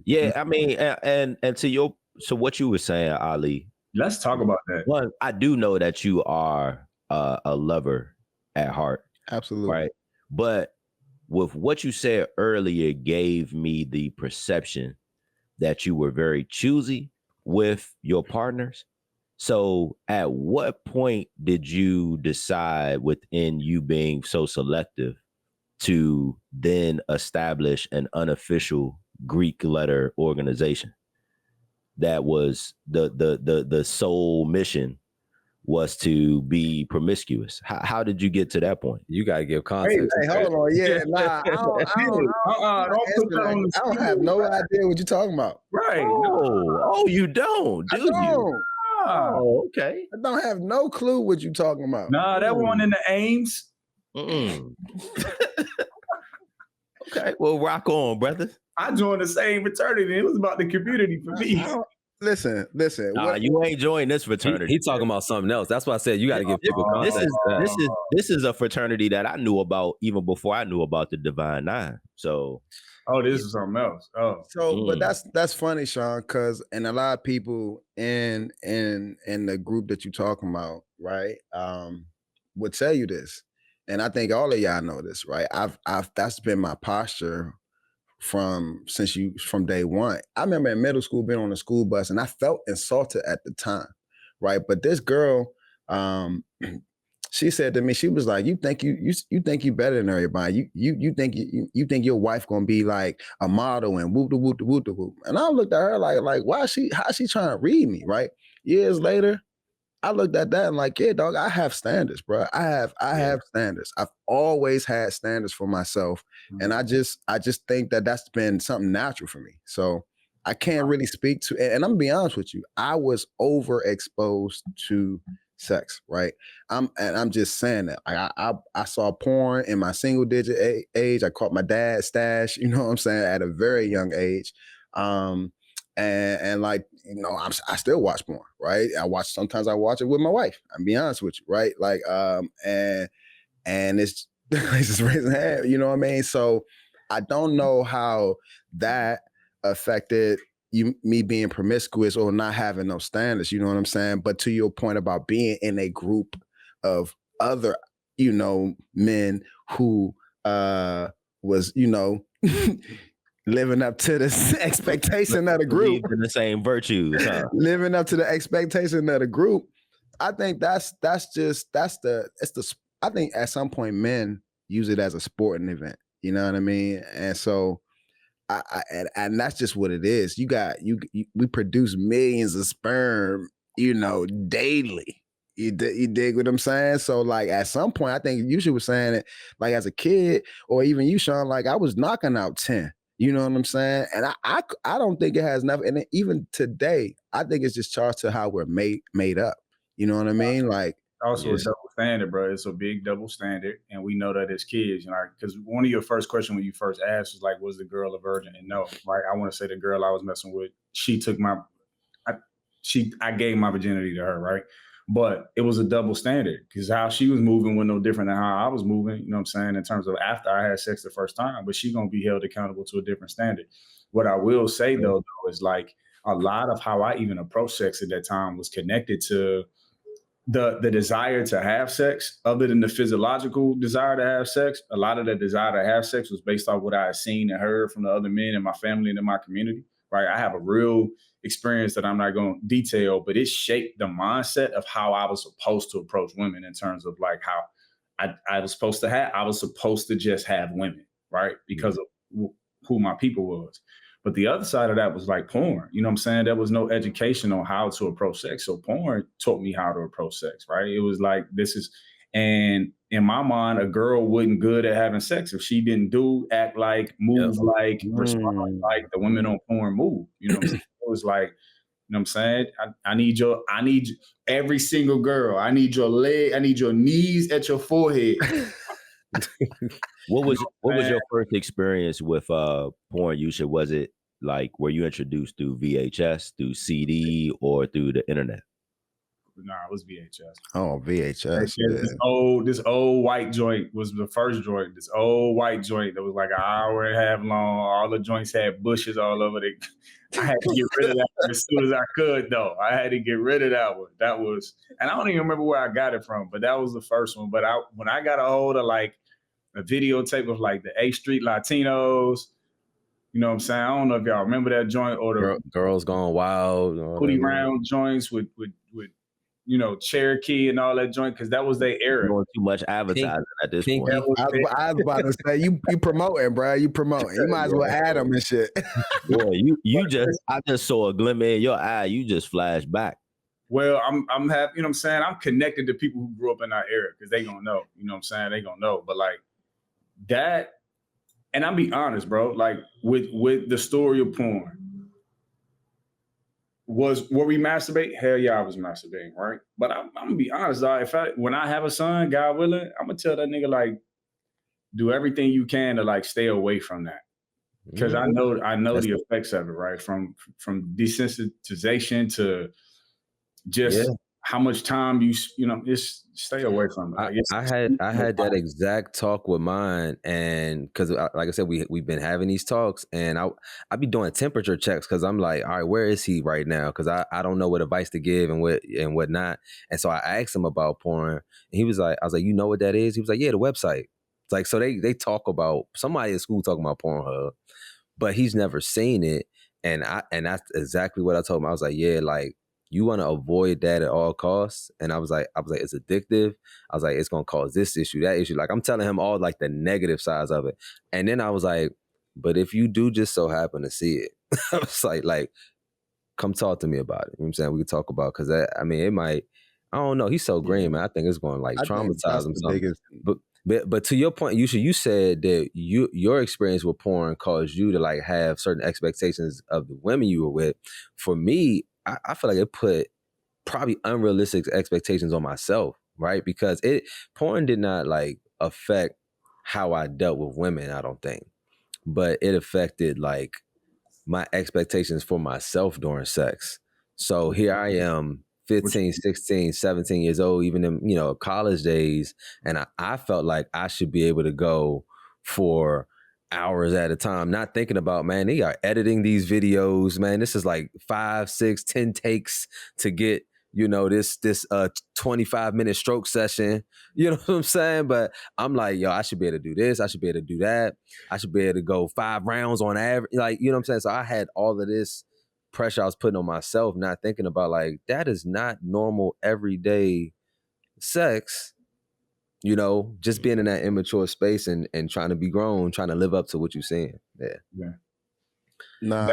Yeah. I mean, and to what you were saying, Ali. Let's talk about that. One, I do know that you are a lover at heart. Absolutely. Right. But with what you said earlier gave me the perception that you were very choosy with your partners. So at what point did you decide, within you being so selective, to then establish an unofficial Greek letter organization? that was the sole mission was to be promiscuous? How did you get to that point? You gotta give context. Hey, hold on. Yeah, nah, Don't put that on the I don't have no idea what you're talking about. Right. Oh, you don't, do you? Oh, okay. I don't have no clue what you're talking about. Nah, that one in the Ames. Okay, well, rock on, brother. I joined the same fraternity. It was about the community for me. Listen. Nah, you ain't joined this fraternity. He talking about something else. That's why I said you got to give people context. This is a fraternity that I knew about even before I knew about the Divine Nine. So, this is something else. But that's funny, Sean, because and a lot of people in the group that you're talking about, right, would tell you this, and I think all of y'all know this, right? I've that's been my posture from day one. I remember in middle school being on the school bus and I felt insulted at the time, right? But this girl, she said to me, she was like, "You think you better than everybody? You think your wife gonna be like a model and whoop de whoop de whoop de whoop?" And I looked at her like, how's she trying to read me, right? Years later, I looked at that and like, yeah, dog, I have standards, bro. I have standards. I've always had standards for myself. And I just think that that's been something natural for me. So I can't really speak to, and I'm gonna be honest with you, I was overexposed to sex, right? I'm just saying that. I saw porn in my single digit age. I caught my dad's stash, you know what I'm saying, at a very young age. And like, you know, I still watch porn, right? Sometimes I watch it with my wife. I'm be honest with you, right? Like, and it's just raising hand, you know what I mean? So I don't know how that affected me being promiscuous or not having no standards, you know what I'm saying? But to your point about being in a group of other, you know, men who was, you know, living up to the expectation of the group, in the same virtues, huh? Living up to the expectation of the group. I think I think at some point men use it as a sporting event. You know what I mean? And so, and that's just what it is. We produce millions of sperm, you know, daily. You dig what I'm saying? So like at some point, I think you was saying it like as a kid, or even you, Sean, like I was knocking out 10. You know what I'm saying? And I don't think it has nothing. And even today, I think it's just charged to how we're made up. You know what I mean? Like also a double standard, bro. It's a big double standard, and we know that as kids, you know, because one of your first questions when you first asked was like, "Was the girl a virgin?" And no, right? I want to say the girl I was messing with, she took I gave my virginity to her, right? But it was a double standard because how she was moving was no different than how I was moving, you know what I'm saying, in terms of after I had sex the first time, but she's going to be held accountable to a different standard. What I will say, though, is like a lot of how I even approached sex at that time was connected to the desire to have sex. Other than the physiological desire to have sex, a lot of the desire to have sex was based off what I had seen and heard from the other men in my family and in my community, right? I have a real experience that I'm not going to detail, but it shaped the mindset of how I was supposed to approach women in terms of like how I was supposed to just have women, right? Because of who my people was. But the other side of that was like porn. You know what I'm saying? There was no education on how to approach sex. So porn taught me how to approach sex, right? It was like, and in my mind, a girl wasn't good at having sex if she didn't act like, move like, respond like the women on porn move. You know what I'm saying? It was like, you know what I'm saying? I need every single girl. I need your leg. I need your knees at your forehead. What was your first experience with porn usage? Was it like, were you introduced through VHS, through CD, or through the internet? Nah, it was VHS. Oh, VHS. Yeah. This old white joint was the first joint. This old white joint that was like an hour and a half long. All the joints had bushes all over it. I had to get rid of that one as soon as I could, though. I had to get rid of that one. That was, and I don't even remember where I got it from, but that was the first one. But when I got a hold of like a videotape of like the A Street Latinos, you know what I'm saying? I don't know if y'all remember that joint or the Girls Gone Wild, Putty Round joints with Cherokee and all that joint because that was their era. Doing too much advertising at this point. I was about to say you promoting, bro. You promoting. You might as well add them and shit. Boy, I just saw a glimmer in your eye. You just flashed back. Well, I'm happy, you know what I'm saying? I'm connected to people who grew up in our era because they gonna know, you know what I'm saying? They gonna know. But like that, and I'll be honest, bro, like with the story of porn, were we masturbate? Hell yeah, I was masturbating, right? But I'm gonna be honest, dog, when I have a son, God willing, I'm gonna tell that nigga like, do everything you can to like stay away from that. Because I know the effects of it, right? From desensitization to just how much time just stay away from it. I had that exact talk with mine, and because like I said, we've been having these talks, and I be doing temperature checks because I'm like, all right, where is he right now? Because I don't know what advice to give and what not. And so I asked him about porn, and he was like, I was like, you know what that is? He was like, yeah, the website. It's like, so they talk about, somebody at school talking about Pornhub, but he's never seen it, and that's exactly what I told him. I was like, yeah, like, you want to avoid that at all costs. And I was like, it's addictive. I was like, it's going to cause this issue, that issue. Like, I'm telling him all like the negative sides of it. And then I was like, but if you do just so happen to see it, I was like, come talk to me about it. You know what I'm saying? We could talk about, because it might, I don't know. He's so green, man. I think it's going to like traumatize him. But to your point, you said that your experience with porn caused you to like have certain expectations of the women you were with. For me, I feel like it put probably unrealistic expectations on myself, right? Because porn did not like affect how I dealt with women, I don't think. But it affected like my expectations for myself during sex. So here I am, 15, 16, 17 years old, even in, college days. And I felt like I should be able to go for hours at a time, not thinking about, man, they are editing these videos, man. This is like 5, 6, 10 takes to get, this 25-minute stroke session. You know what I'm saying? But I'm like, yo, I should be able to do this. I should be able to do that. I should be able to go 5 rounds on average. Like, you know what I'm saying? So I had all of this pressure I was putting on myself, not thinking about like, that is not normal everyday sex. Just being in that immature space and trying to be grown, trying to live up to what you're saying. Yeah. Nah,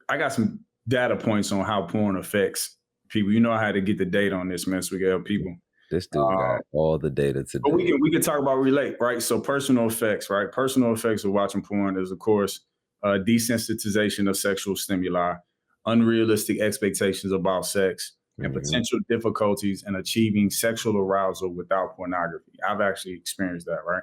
I got some data points on how porn affects people. I had to get the data on this, man, so we can help people. This dude got all the data today. But we can talk about relate, right? So personal effects, right? Personal effects of watching porn is, of course, desensitization of sexual stimuli, unrealistic expectations about sex, and potential difficulties in achieving sexual arousal without pornography. I've actually experienced that, right?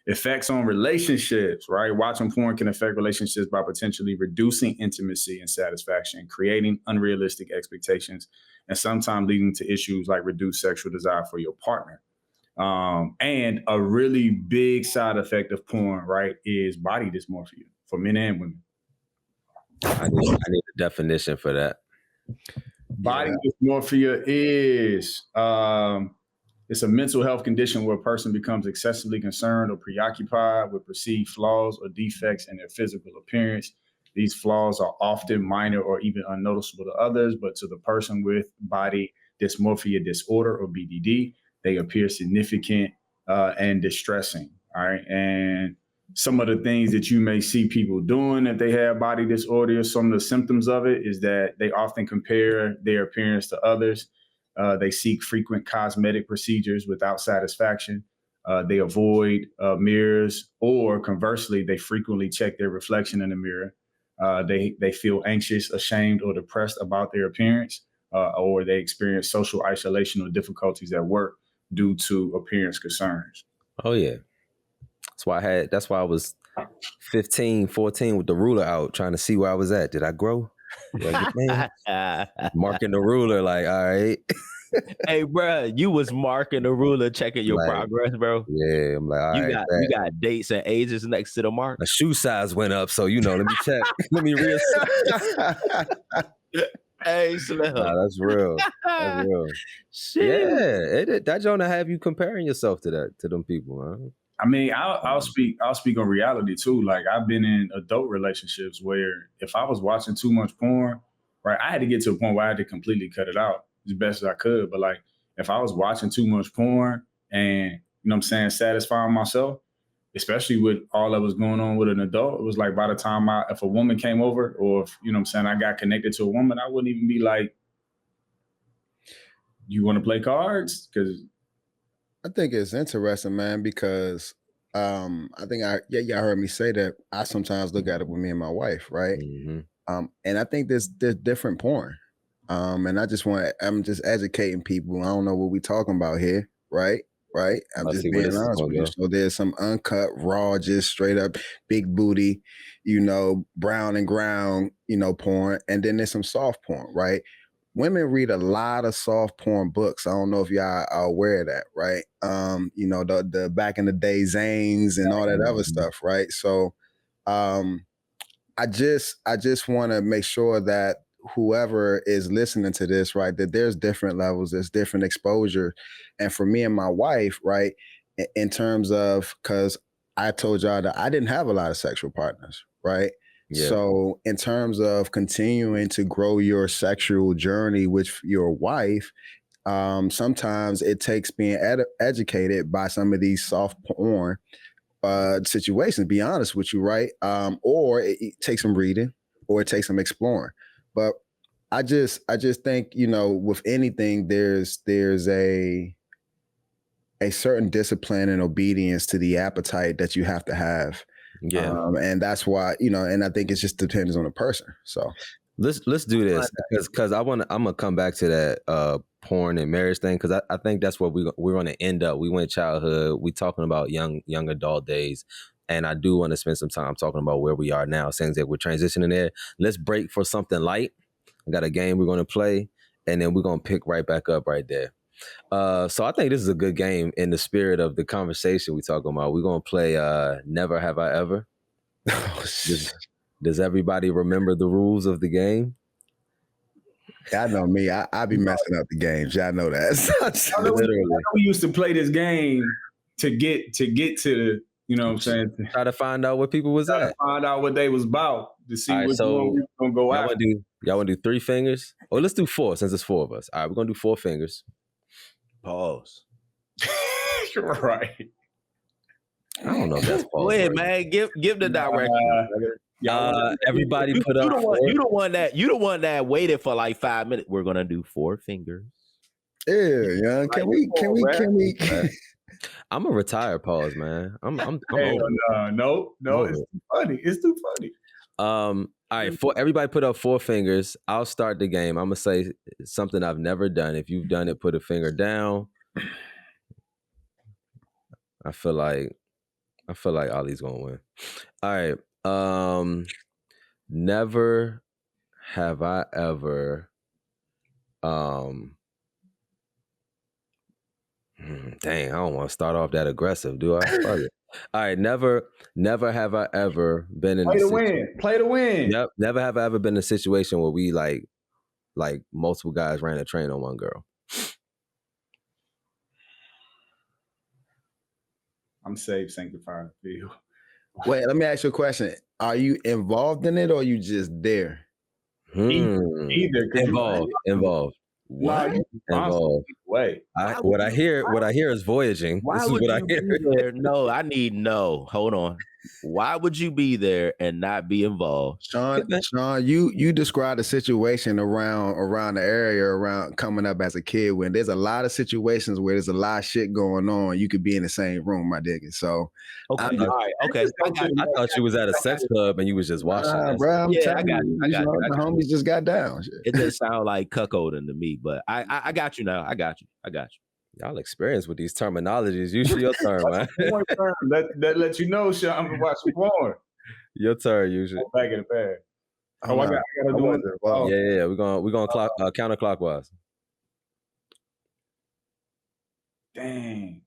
Effects on relationships, right? Watching porn can affect relationships by potentially reducing intimacy and satisfaction, creating unrealistic expectations, and sometimes leading to issues like reduced sexual desire for your partner. And a really big side effect of porn, right, is body dysmorphia for men and women. I need a definition for that. Body dysmorphia is it's a mental health condition where a person becomes excessively concerned or preoccupied with perceived flaws or defects in their physical appearance. These flaws are often minor or even unnoticeable to others, but to the person with body dysmorphia disorder or BDD, they appear significant and distressing. All right. And some of the things that you may see people doing if they have body disorder, some of the symptoms of it is that they often compare their appearance to others. They seek frequent cosmetic procedures without satisfaction. They avoid mirrors, or conversely, they frequently check their reflection in the mirror. They feel anxious, ashamed, or depressed about their appearance, or they experience social isolation or difficulties at work due to appearance concerns. Oh, yeah. That's why I was 15, 14 with the ruler out, trying to see where I was at. Did I grow? Marking the ruler, like, all right. Hey, bro, you was marking the ruler, checking your progress, bro. Yeah, I'm like, all right. You got dates and ages next to the mark. My shoe size went up, so let me check. Let me reassess. Hey, Slim. Nah, that's real. That's real. Shit. Yeah, that Jonah have you comparing yourself to them people, huh? I mean, I'll speak on reality too. Like, I've been in adult relationships where if I was watching too much porn, right, I had to get to a point where I had to completely cut it out as best as I could. But like, if I was watching too much porn and, you know what I'm saying, satisfying myself, especially with all that was going on with an adult, it was like by the time if a woman came over, or if, you know what I'm saying, I got connected to a woman, I wouldn't even be like, you want to play cards? Because I think it's interesting, man, because I think y'all heard me say that I sometimes look at it with me and my wife, right? Mm-hmm. And I think there's different porn. And I'm just educating people. I don't know what we're talking about here, right? Right. I'm just being honest with you. So there's some uncut, raw, just straight up big booty, brown and ground, porn. And then there's some soft porn, right? Women read a lot of soft porn books. I don't know if y'all are aware of that, right? The back in the day Zanes and all that other stuff, right? So I just want to make sure that whoever is listening to this, right, that there's different levels, there's different exposure. And for me and my wife, right, in terms of, because I told y'all that I didn't have a lot of sexual partners, right? Yeah. So in terms of continuing to grow your sexual journey with your wife, sometimes it takes being educated by some of these soft porn situations, be honest with you, right? Or it takes some reading, or it takes some exploring. But I just think, with anything, there's a certain discipline and obedience to the appetite that you have to have. Yeah. And that's why, and I think it just depends on the person. So let's do this, because I'm gonna come back to that porn and marriage thing, because I think that's where we're going to end up. We went childhood, we talking about young adult days, and I do want to spend some time talking about where we are now, things that we're transitioning there. Let's break for something light. I got a game we're going to play, and then we're going to pick right back up right there. So I think this is a good game in the spirit of the conversation we're talking about. We're going to play Never Have I Ever. Does everybody remember the rules of the game? I know me. I be messing up the games. Y'all know that. I know we used to play this game to get to, you know what I'm saying? Try to find out what people was at. Find out what they was about, to see which one we going to go after. Y'all want to do 3 fingers? Or let's do 4, since it's 4 of us. All right, we're going to do 4 fingers. Pause. You're right. I don't know if that's pause. Go ahead, man. Give the direction. Everybody put up. You the one that waited for like 5 minutes. We're gonna do 4 fingers. Yeah. Can we? I'm a retired pause, man. I'm hey, no, it's too funny. It's too funny. All right, everybody put up 4 fingers. I'll start the game. I'm gonna say something I've never done. If you've done it, put a finger down. I feel like Ali's gonna win. All right. Never have I ever dang, I don't want to start off that aggressive, do I? All right, never have I ever been in Play to win. Yep, never have I ever been in a situation where we like multiple guys ran a train on one girl. I'm saved, sanctified, feel. Wait, let me ask you a question. Are you involved in it, or are you just there? Either. Involved. What? Involved. Wait. What I hear is voyaging. Why this is would what I you hear. be there? No, I need no. Hold on. Why would you be there and not be involved? Sean, you described a situation around the area around coming up as a kid, when there's a lot of situations where there's a lot of shit going on. You could be in the same room, my nigga. So okay, all right, okay. I thought you was at a sex club and you was just watching. Bro, I got you. The homies just got down. Shit. It doesn't sound like cuckolding to me, but I got you now. I got you. Y'all experienced with these terminologies. Usually your turn, man. Let you know, Sean, I'm watching porn. Your turn, usually. Back in the bag. I gotta do it. Oh. Yeah. We're gonna clock counterclockwise. Dang.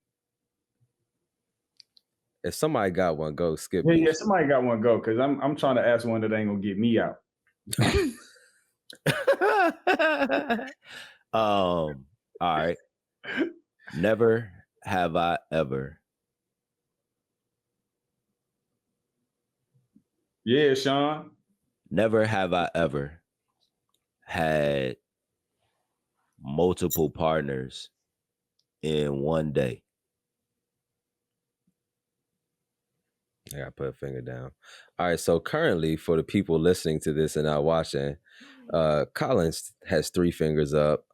If somebody got one, go skip. Yeah, somebody got one, go, because I'm trying to ask one that ain't gonna get me out. All right. Never have I ever. Yeah, Sean. Never have I ever had multiple partners in one day? I gotta put a finger down. All right, so currently for the people listening to this and not watching, Collins has 3 fingers up.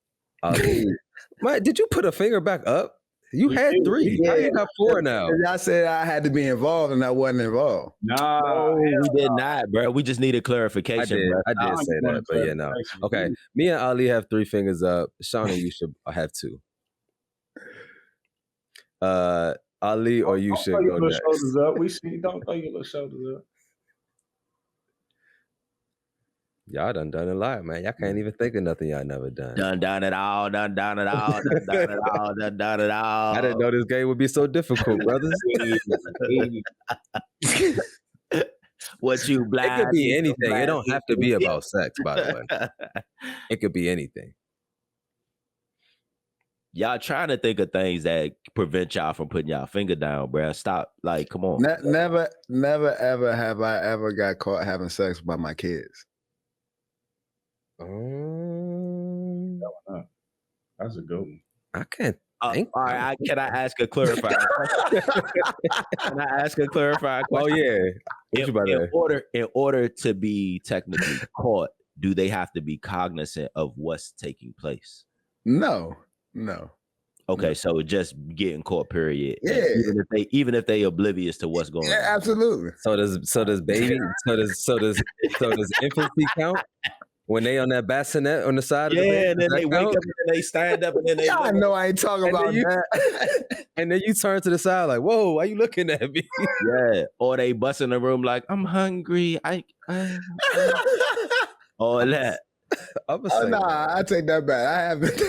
Mike, did you put a finger back up? You had 3. How you got 4 now? Y'all said I had to be involved and I wasn't involved. Nah, we did not, bro. We just needed clarification. I did say that, but yeah, no. Okay, me and Ali have 3 fingers up. Sean and you should have 2. Ali or you should go next. Shoulders up. We see. Don't throw your little shoulders up. Y'all done a lot, man. Y'all can't even think of nothing y'all never done. Done it all. Done it all. Done it all. I didn't know this game would be so difficult, brothers. What you blind? It could be anything. It don't have to be about sex, by the way. It could be anything. Y'all trying to think of things that prevent y'all from putting y'all finger down, bro. Stop. Like, come on. Never, ever have I ever got caught having sex by my kids. That's a good one. I can't think. All right, can I ask a clarifying question? Can I ask a clarifying question? Oh, yeah. In order to be technically caught, do they have to be cognizant of what's taking place? No. Okay, so just getting caught, period. Yeah. Even if they oblivious to what's going on. Absolutely. So does baby so does infancy count? When they on that bassinet on the side of the bed? Yeah, and then they wake up and they stand up and then they I know I ain't talking about that. And then you turn to the side like, whoa, why you looking at me? Yeah. Or they bust in the room like, I'm hungry. All that. I take that back. I haven't.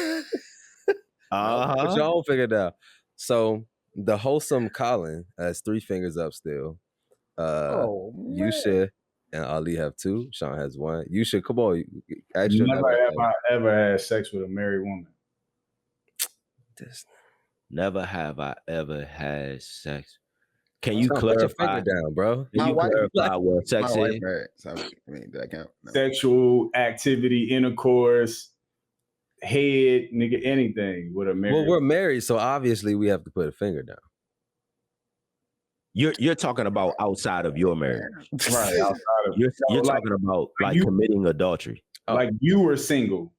But y'all figure it out. So the wholesome Colin has 3 fingers up still. Yusha and Ali have 2. Sean has 1. Yusha, come on. Never have I ever had sex with a married woman. Never have I ever had sex. Can you clarify? Put your finger down, bro. Can you clarify what sex is? So, I mean, did that count? No. Sexual activity, intercourse, head, nigga, anything with a married. Well, we're married, so obviously we have to put a finger down. You're talking about outside of your marriage, right? Outside of you're talking about like committing adultery. Like you were single,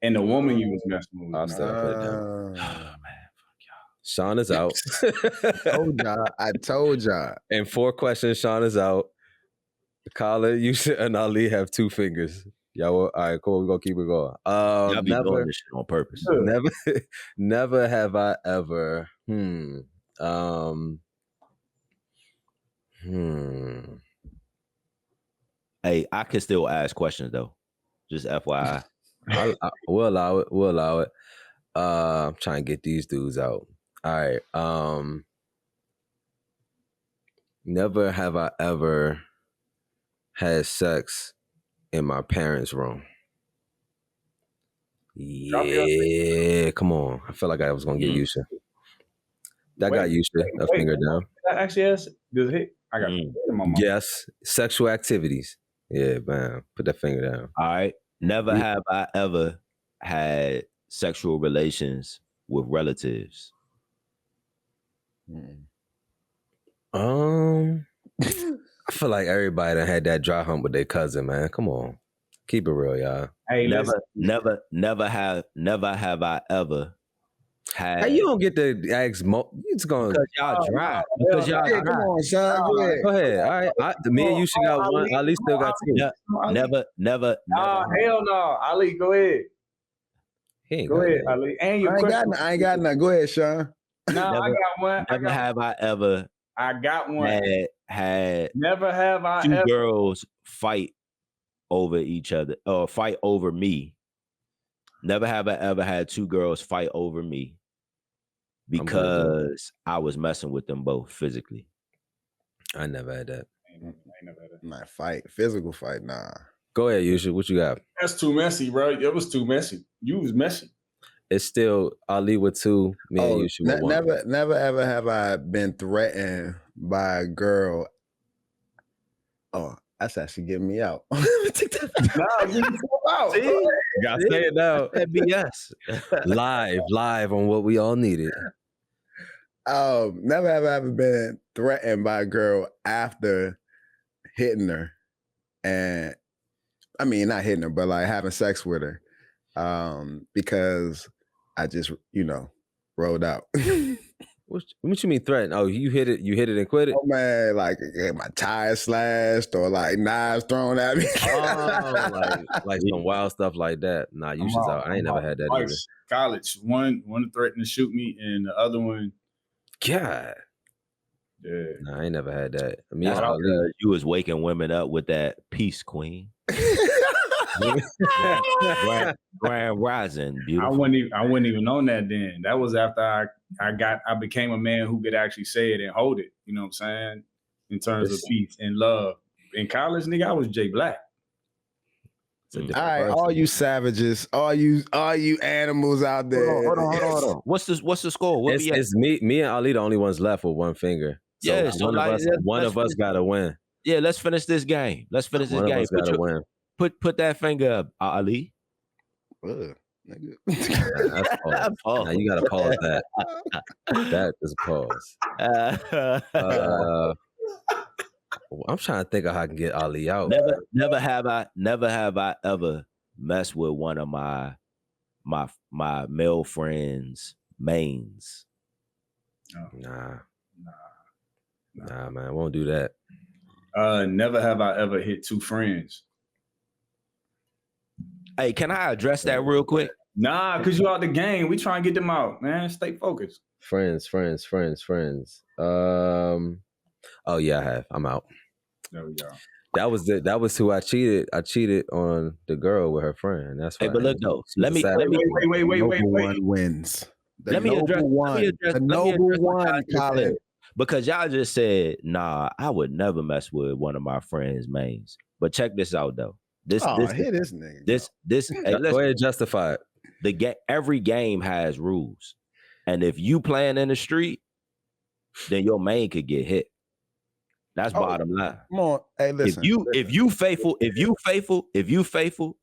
and the woman you was messing with. I'll still put it down. Oh, man, fuck y'all. Sean is out. I told y'all. In 4 questions, Sean is out. Colin, Yusha, and Ali have 2 fingers. Y'all, all right, cool. We're gonna keep it going. Y'all be doing this shit on purpose. Never have I ever. Hey, I can still ask questions though. Just FYI. We'll allow it. I'm trying to get these dudes out. All right. Never have I ever had sex in my parents' room. Yeah, come on. I feel like I was gonna get used to. That got used to a finger down. Actually, does it? I got in my mouth. Yes, sexual activities. Yeah, man. Put that finger down. All right. Never have I ever had sexual relations with relatives. I feel like everybody done had that dry hump with their cousin, man. Come on. Keep it real, y'all. Hey, never have I ever had. Hey, you don't get to ask you just going because y'all dry. Because y'all dry. Come on, Sean. Go ahead. All right. Me and you should got 1. Ali still got 2. Never. Hell no. Ali, go ahead. Go ahead, Ali. And your I ain't got none. Go ahead, Sean. No, I got one. Never have I ever. I got one. Had never have I 2 ever. girls fight over each other or fight over me. Never have I ever had 2 girls fight over me because I was messing with them both physically. I never had that. I ain't never had that. Not fight, physical fight, nah. Go ahead, Yusha. What you got? That's too messy, bro. It was too messy. You was messy. It's still Ali with 2. Me and Yusha with 1. Never ever have I been threatened by a girl. Oh, That's actually getting me out. Nah, get yourself out. See? You gotta say it now. That BS. Live on what we all needed. Never have I ever been threatened by a girl after hitting her, and I mean not hitting her, but like having sex with her, because I just rolled out. What you mean threatened? Oh, you hit it and quit it? Oh man, like get my tires slashed or like knives thrown at me. Oh, like some wild stuff like that. Nah, you should. I ain't never had that either. College, one threatened to shoot me, and the other one, God. yeah. Nah, I ain't never had that. I mean, You was waking women up with that peace, queen. Grand rising, beautiful. I wasn't even on that then. That was after I became a man who could actually say it and hold it. You know what I'm saying? In terms of peace and love. In college, nigga, I was Jay Black. All right, all you savages, all you animals out there. Hold on. What's the score? It's me and Ali the only ones left with one finger. So yeah, so one of us gotta win. Yeah, let's finish this game. Let's finish this game. Win. Put that finger up, Ali. Nigga. That's pause. Now you gotta pause that. That is a pause. I'm trying to think of how I can get Ali out. Never have I ever messed with one of my male friends' mains. Nah, man, I won't do that. Never have I ever hit two friends. Hey, can I address that real quick? Nah, because you out the game. We try and get them out, man. Stay focused. Friends. Oh yeah, I have. I'm out. There we go. That was who I cheated. I cheated on the girl with her friend. That's why. Hey, but look though. Let me wait. One wins. Let me address the noble one, Colin. Because y'all just said, nah, I would never mess with one of my friends' mains. But check this out though. Hit this nigga. Hey, go ahead, justify it. Every game has rules, and if you playing in the street, then your main could get hit. That's bottom line. Come on, hey, listen. If you faithful,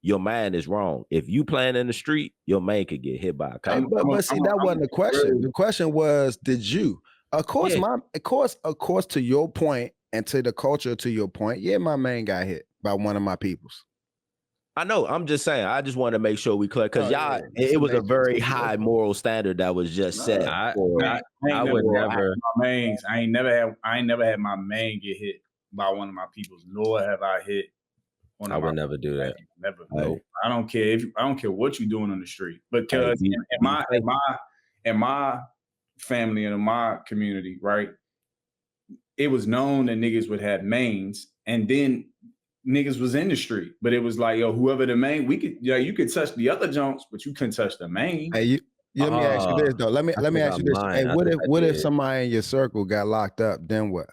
your man is wrong. If you playing in the street, your man could get hit by a cop. But see, that wasn't the question. The question was, did you? Of course, to your point and to the culture, to your point, yeah, my man got hit by one of my peoples. I know. I'm just saying. I just want to make sure we clear because it was a very high moral standard that was just set. I would never. I ain't never had my man get hit by one of my peoples. Nor have I hit. I would never do that. Never. No. I don't care I don't care what you're doing on the street because in my family and in my community, right? It was known that niggas would have mains, and then niggas was in the street, but it was like, yo, whoever the main, you could touch the other junks, but you couldn't touch the main. Hey, let me ask you this though. Let me ask you this. Hey, what if somebody in your circle got locked up? Then what?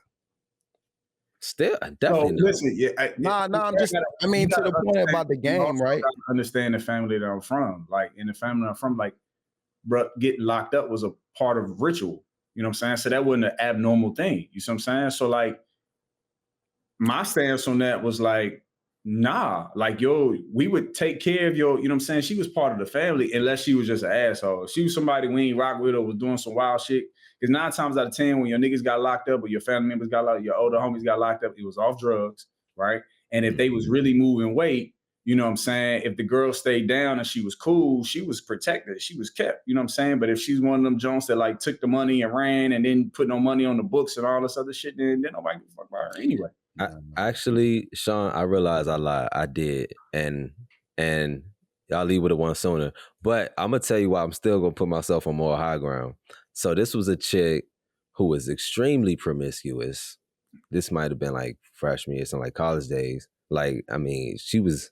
Still, definitely. No, listen, I'm just. I mean, to the point about the game, right? Understand the family that I'm from. Like in the family I'm from, like, bro, getting locked up was a part of ritual. You know what I'm saying? So that wasn't an abnormal thing. You see what I'm saying? So like, my stance on that was like, nah, like, yo, we would take care of your, you know what I'm saying? She was part of the family unless she was just an asshole. If she was somebody we ain't rock with or was doing some wild shit. Because 9 times out of 10, when your niggas got locked up or your family members got locked up, your older homies got locked up, it was off drugs, right? And if they was really moving weight, you know what I'm saying? If the girl stayed down and she was cool, she was protected. She was kept, you know what I'm saying? But if she's one of them Jones that like took the money and ran and then put no money on the books and all this other shit, then nobody give a fuck about her anyway. Actually, Sean, I realized I lied. I did. And Ali would have won sooner. But I'm going to tell you why I'm still going to put myself on more high ground. So this was a chick who was extremely promiscuous. This might have been like freshman year, something like college days. Like, I mean, she was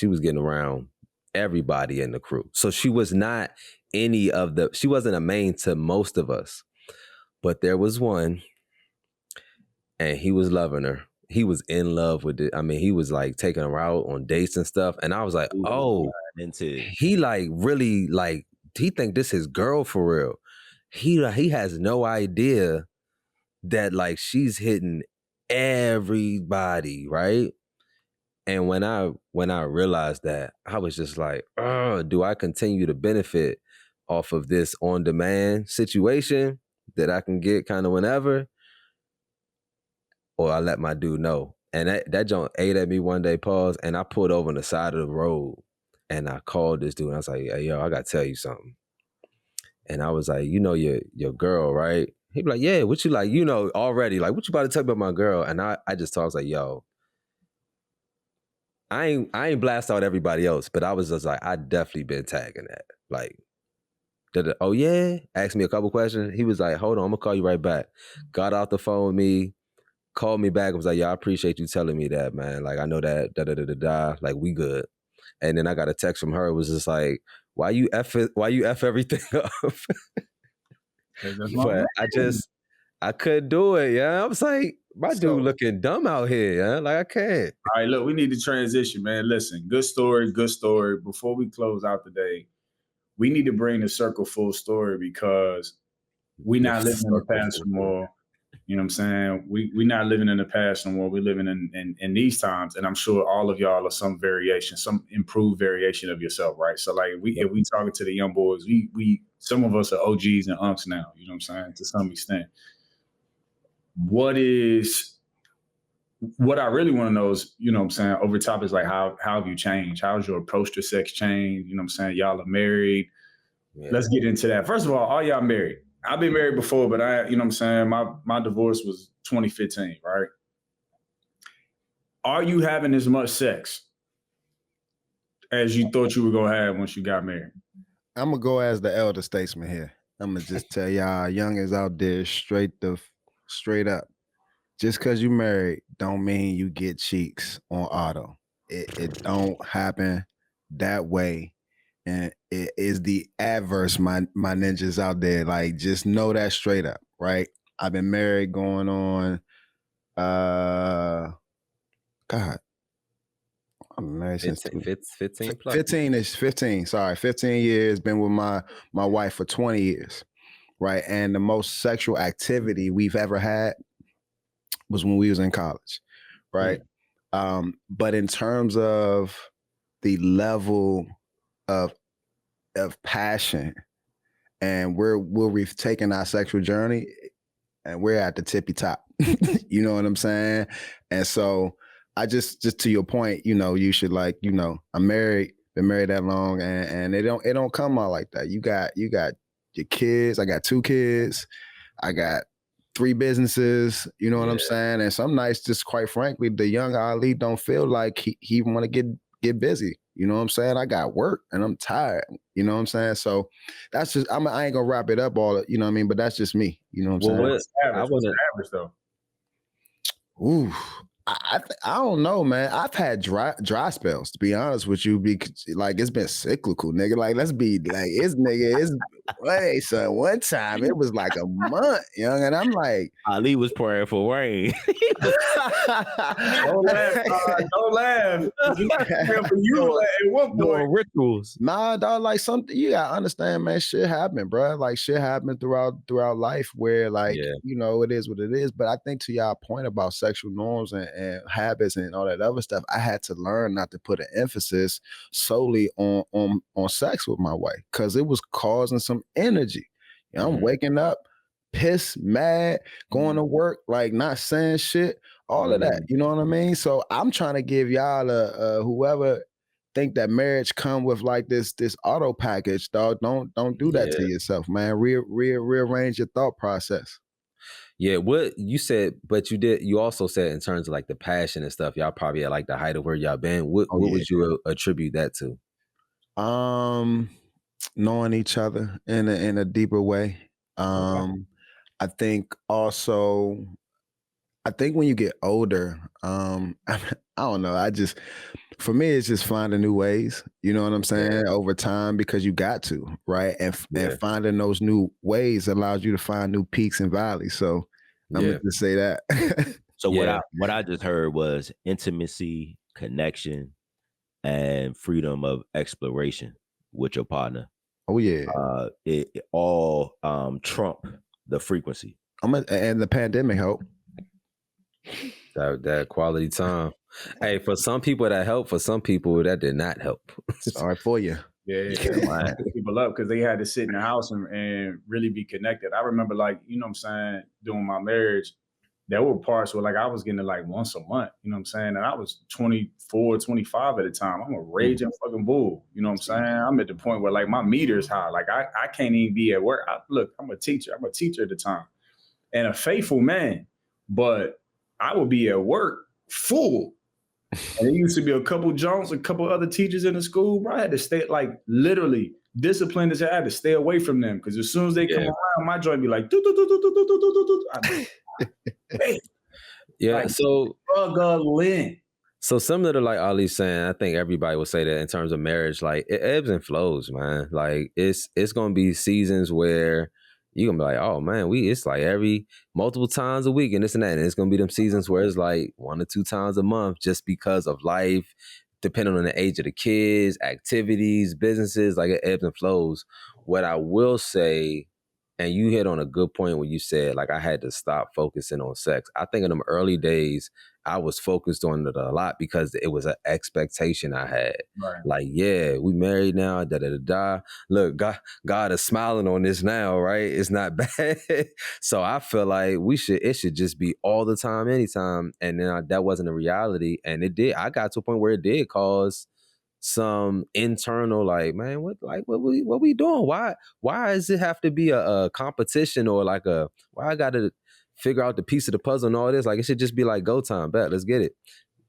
getting around everybody in the crew. So she was not she wasn't a main to most of us. But there was one, and he was loving her. He was in love with it. I mean, he was like taking her out on dates and stuff. And I was like, he like really like, he think this his girl for real. He has no idea that like she's hitting everybody, right? And when I realized that, I was just like, oh, do I continue to benefit off of this on-demand situation that I can get kind of whenever? Or I let my dude know. And that joint ate at me one day, pause, and I pulled over on the side of the road and I called this dude and I was like, hey, yo, I gotta tell you something. And I was like, you know your girl, right? He'd be like, yeah, what you like, already, like, what you about to tell me about my girl? And I just told, I was like, yo, I ain't blast out everybody else, but I was just like, I definitely been tagging that. Like, oh yeah? Asked me a couple questions. He was like, hold on, I'm gonna call you right back. Got off the phone with me, called me back and was like, yeah, I appreciate you telling me that, man. Like, I know that, like, we good. And then I got a text from her. It was just like, why you F everything up? But I couldn't do it, yeah. I was like, my dude looking dumb out here, yeah. Like, I can't. All right, look, we need to transition, man. Listen, good story. Before we close out today, we need to bring the circle full story because we're not living in the past no more. You know what I'm saying? We're not living in the past no more. We're living in these times. And I'm sure all of y'all are some variation, some improved variation of yourself, right? So like if we talking to the young boys, we some of us are OGs and unks now, you know what I'm saying, to some extent. What I really want to know is, you know what I'm saying, over topics like how have you changed? How's your approach to sex changed? You know what I'm saying? Y'all are married. Yeah. Let's get into that. First of all y'all married? I've been married before, but you know what I'm saying, my divorce was 2015, right? Are you having as much sex as you thought you were going to have once you got married? I'm going to go as the elder statesman here. I'm going to just tell y'all youngins out there straight up. Just because you married don't mean you get cheeks on auto. It don't happen that way. And it is the adverse, my ninjas out there. Like, just know that straight up, right? I've been married going on, God, I'm married since 15 plus. 15 years, been with my wife for 20 years, right? And the most sexual activity we've ever had was when we was in college, right? But in terms of the level of passion and where we've taken our sexual journey, and we're at the tippy top. You know what I'm saying? And so I just to your point, you should, like, I'm married, been married that long, and it don't come out like that. You got your kids. I got 2 kids. I got 3 businesses. You know what I'm saying? And some nights, just quite frankly, the young Ali don't feel like he want to get busy. You know what I'm saying? I got work and I'm tired. You know what I'm saying? So that's just, I ain't gonna wrap it up all, you know what I mean? But that's just me. You know what I'm saying? What's average though? Ooh, I don't know, man. I've had dry spells, to be honest with you, because like it's been cyclical, nigga. Like, let's be like, wait, son. One time it was like a month, young, and I'm like, Ali was praying for rain. Don't laugh. For you, at what point? Rituals. Nah, dog. Like, something you gotta understand, man. Shit happened, bro. Like, shit happened throughout life, where like it is what it is. But I think to y'all point about sexual norms and habits and all that other stuff, I had to learn not to put an emphasis solely on sex with my wife, because it was causing some energy. I'm waking up pissed, mad, going to work, like not saying shit, all of that. You know what I mean? So I'm trying to give y'all whoever think that marriage come with like this auto package, dog. Don't do that to yourself, man. Rearrange your thought process. Yeah, what you said, but you also said in terms of like the passion and stuff, y'all probably at like the height of where y'all been. What would you attribute that to? Knowing each other in a deeper way. I think also, when you get older, I don't know. For me, it's just finding new ways. You know what I'm saying? Over time, because you got to, right? And finding those new ways allows you to find new peaks and valleys. So I'm gonna just say that. So what I just heard was intimacy, connection, and freedom of exploration with your partner. Oh yeah. It all trump the frequency. And the pandemic helped. That quality time. Hey, for some people that helped, for some people that did not help. Sorry for you. Yeah, man. People up because they had to sit in the house and really be connected. I remember, like, you know what I'm saying, during my marriage, there were parts where, like, I was getting it like once a month, you know what I'm saying? And I was 24, 25 at the time. I'm a raging fucking bull, you know what I'm saying? I'm at the point where, like, my meter's high. Like, I can't even be at work. Look, I'm a teacher at the time and a faithful man, but I would be at work full. And there used to be a couple Jones, a couple other teachers in the school, bro. I had to stay, like, literally disciplined as I had to stay away from them because as soon as they come around, my joint be like, hey, yeah. like, So struggling. So similar to like Ali's saying, I think everybody would say that in terms of marriage, like it ebbs and flows, man. Like it's gonna be seasons where you're gonna be like, oh man, it's like every multiple times a week and this and that. And it's gonna be them seasons where it's like 1 or 2 times a month just because of life, depending on the age of the kids, activities, businesses, like it ebbs and flows. What I will say, and you hit on a good point when you said, like, I had to stop focusing on sex. I think in them early days, I was focused on it a lot because it was an expectation I had. Right. Like, yeah, we married now, da-da-da-da. Look, God is smiling on this now, right? It's not bad. So I feel like it should just be all the time, anytime. And then that wasn't a reality. And I got to a point where it did cause some internal, like, man, what we doing? Why does it have to be a competition or like why I got to figure out the piece of the puzzle and all this? Like, it should just be like, go time, bet, let's get it.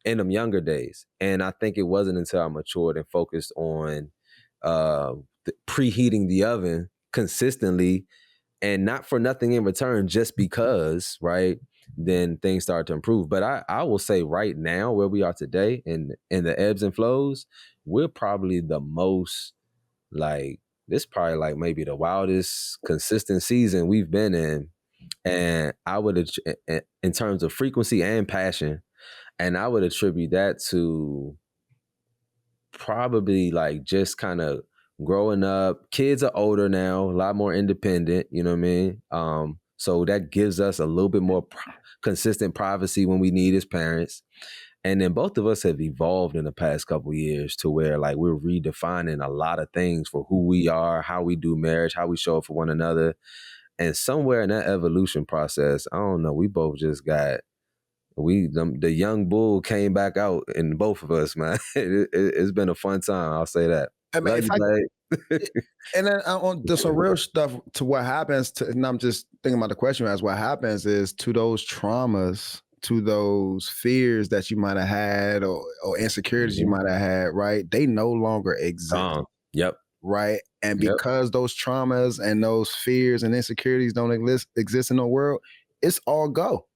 In them younger days. And I think it wasn't until I matured and focused on preheating the oven consistently and not for nothing in return, just because, right, then things start to improve. But I will say right now, where we are today in the ebbs and flows, we're probably the most, like, this probably like maybe the wildest consistent season we've been in. And I would, in terms of frequency and passion, and I would attribute that to probably like just kind of growing up. Kids are older now, a lot more independent, you know what I mean? So that gives us a little bit more consistent privacy when we need as parents. And then both of us have evolved in the past couple of years to where like we're redefining a lot of things for who we are, how we do marriage, how we show up for one another. And somewhere in that evolution process, I don't know, we both just got, the young bull came back out in both of us, man. It's been a fun time, I'll say that. I mean, and then there's some real stuff to what happens to, and I'm just thinking about the question as what happens is to those traumas, to those fears that you might have had or insecurities you might have had, right? They no longer exist. Yep. Right. And because those traumas and those fears and insecurities don't exist in the world, it's all go.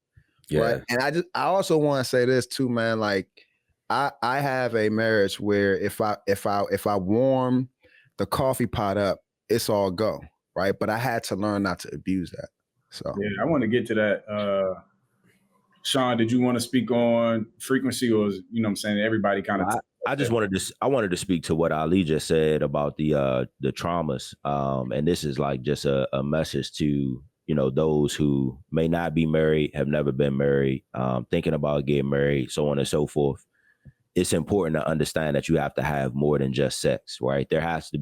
Yeah. Right. And I also want to say this too, man. Like I have a marriage where if I warm the coffee pot up, it's all go. Right. But I had to learn not to abuse that. So yeah, I want to get to that. Sean, did you want to speak on frequency, or you know what I'm saying? Everybody kind of. I wanted to speak to what Ali just said about the traumas. And this is like just a message to, you know, those who may not be married, have never been married, thinking about getting married, so on and so forth. It's important to understand that you have to have more than just sex, right? There have to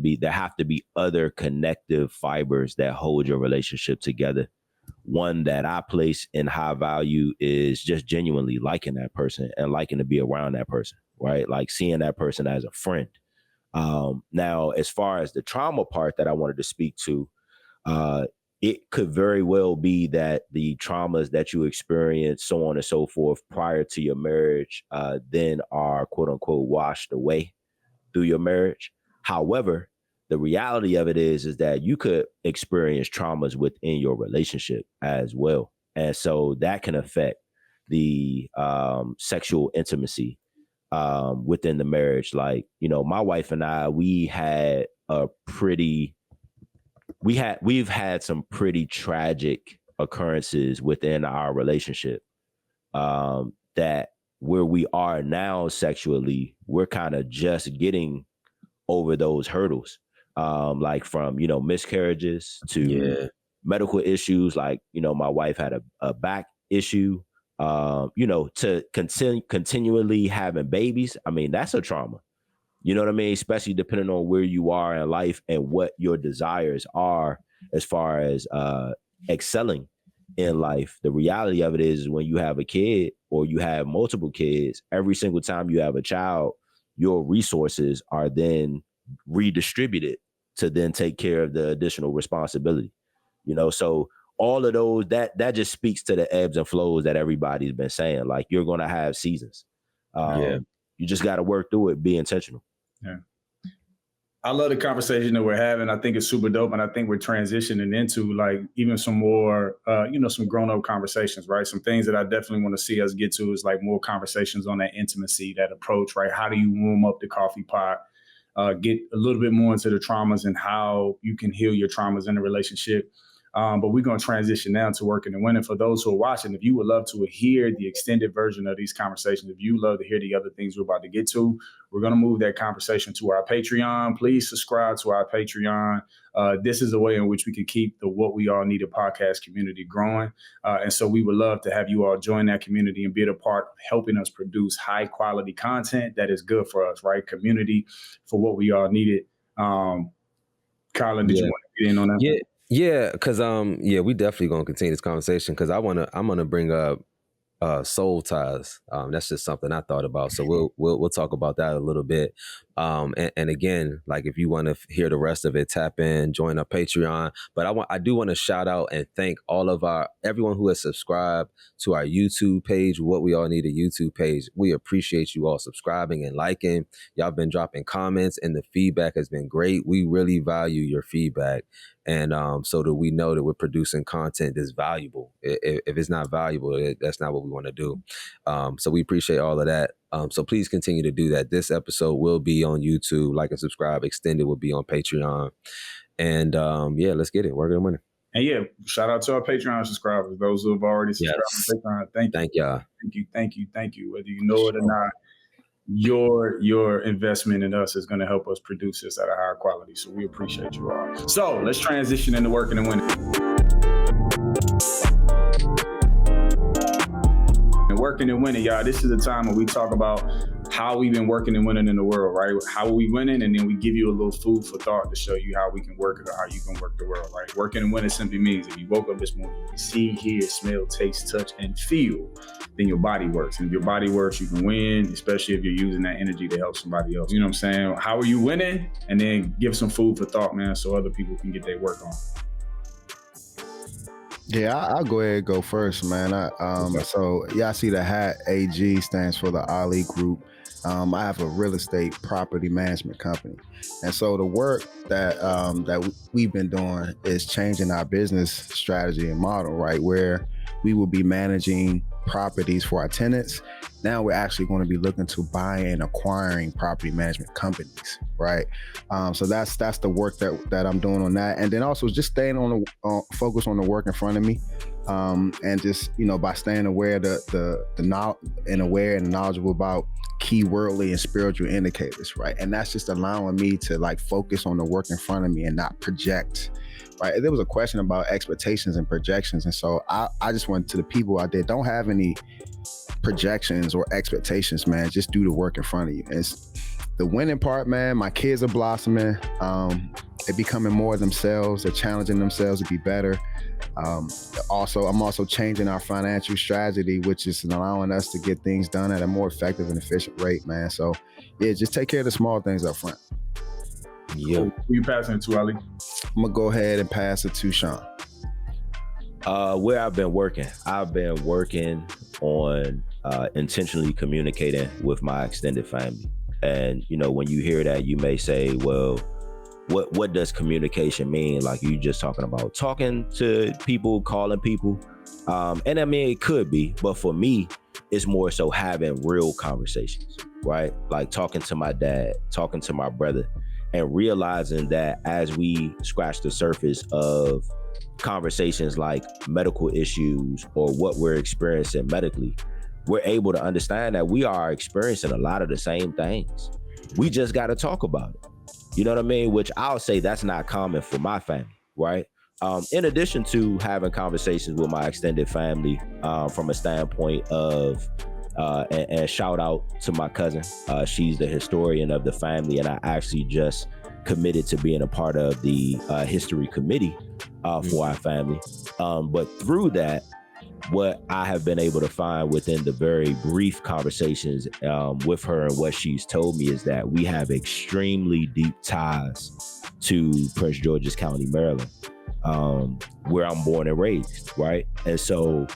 be other connective fibers that hold your relationship together. One that I place in high value is just genuinely liking that person and liking to be around that person, right? Like seeing that person as a friend. Now, as far as the trauma part that I wanted to speak to, it could very well be that the traumas that you experience, so on and so forth, prior to your marriage, then are quote unquote washed away through your marriage. However, the reality of it is that you could experience traumas within your relationship as well. And so that can affect the sexual intimacy within the marriage. Like, you know, my wife and I, we've had some pretty tragic occurrences within our relationship that where we are now sexually, we're kind of just getting over those hurdles. Like from, you know, miscarriages to medical issues. Like, you know, my wife had a back issue to continually having babies, I mean, that's a trauma. You know what I mean? Especially depending on where you are in life and what your desires are as far as excelling in life. The reality of it is when you have a kid or you have multiple kids, every single time you have a child, your resources are then redistributed to then take care of the additional responsibility. So all of those, that just speaks to the ebbs and flows that everybody's been saying. Like, you're going to have seasons. You just got to work through it, be intentional. Yeah. I love the conversation that we're having. I think it's super dope. And I think we're transitioning into like even some more, some grown up conversations, right? Some things that I definitely want to see us get to is like more conversations on that intimacy, that approach, right? How do you warm up the coffee pot? Get a little bit more into the traumas and how you can heal your traumas in a relationship. But we're going to transition now to Workin and Winnin. For those who are watching, if you would love to hear the extended version of these conversations, if you love to hear the other things we're about to get to, we're going to move that conversation to our Patreon. Please subscribe to our Patreon. This is a way in which we can keep the What We All Need a podcast community growing. And so we would love to have you all join that community and be a part of helping us produce high quality content that is good for us, right? Community for what we all needed. Colin, did you want to get in on that? Yeah, because we definitely gonna continue this conversation because I'm gonna bring up soul ties. That's just something I thought about. So we'll talk about that a little bit. And again, like if you want to hear the rest of it, tap in, join our Patreon. But I do want to shout out and thank everyone who has subscribed to our YouTube page. What We All Need a YouTube page. We appreciate you all subscribing and liking. Y'all been dropping comments and the feedback has been great. We really value your feedback. And so that we know that we're producing content that's valuable. If it's not valuable, that's not what we want to do. So we appreciate all of that. So please continue to do that. This episode will be on YouTube. Like and subscribe. Extended will be on Patreon. And let's get it. Workin Winnin. And shout out to our Patreon subscribers. Those who have already subscribed to Patreon. Thank you. Thank you. Whether you know it or not, your investment in us is going to help us produce this at a higher quality. So we appreciate you all. So let's transition into Workin and Winnin. And Workin and Winnin, y'all, this is the time when we talk about how we've been working and winning in the world, right? How are we winning? And then we give you a little food for thought to show you how we can work it or how you can work the world, right? Working and winning simply means if you woke up this morning, you can see, hear, smell, taste, touch, and feel, then your body works. And if your body works, you can win, especially if you're using that energy to help somebody else. You know what I'm saying? How are you winning? And then give some food for thought, man, so other people can get their work on. Yeah, I'll go ahead and go first, man. I see the hat. AG stands for the Ali Group. I have a real estate property management company. And so the work that we've been doing is changing our business strategy and model, right? Where we will be managing properties for our tenants. Now we're actually going to be looking to buy and acquiring property management companies, right? So that's the work that I'm doing on that. And then also just staying focus on the work in front of me. And just, by staying aware aware and knowledgeable about key worldly and spiritual indicators, right? And that's just allowing me to like focus on the work in front of me and not project, right? There was a question about expectations and projections. And so I just went to the people out there, don't have any projections or expectations, man. Just do the work in front of you. It's the winning part, man. My kids are blossoming. They're becoming more themselves. They're challenging themselves to be better. I'm also changing our financial strategy, which is allowing us to get things done at a more effective and efficient rate, man. So just take care of the small things up front. Yeah. Who you passing it to, Ali? I'm gonna go ahead and pass it to Sean. Where I've been working on intentionally communicating with my extended family. And, when you hear that, you may say, well, what does communication mean? Like you just talking about talking to people, calling people. And I mean, it could be, but for me, it's more so having real conversations, right? Like talking to my dad, talking to my brother, and realizing that as we scratch the surface of conversations like medical issues or what we're experiencing medically, we're able to understand that we are experiencing a lot of the same things. We just got to talk about it. You know what I mean? Which I'll say that's not common for my family, right? In addition to having conversations with my extended family from a standpoint of, and shout out to my cousin. She's the historian of the family, and I actually just committed to being a part of the history committee for our family. But through that, what I have been able to find within the very brief conversations with her and what she's told me is that we have extremely deep ties to Prince George's County, Maryland, where I'm born and raised, right? And so,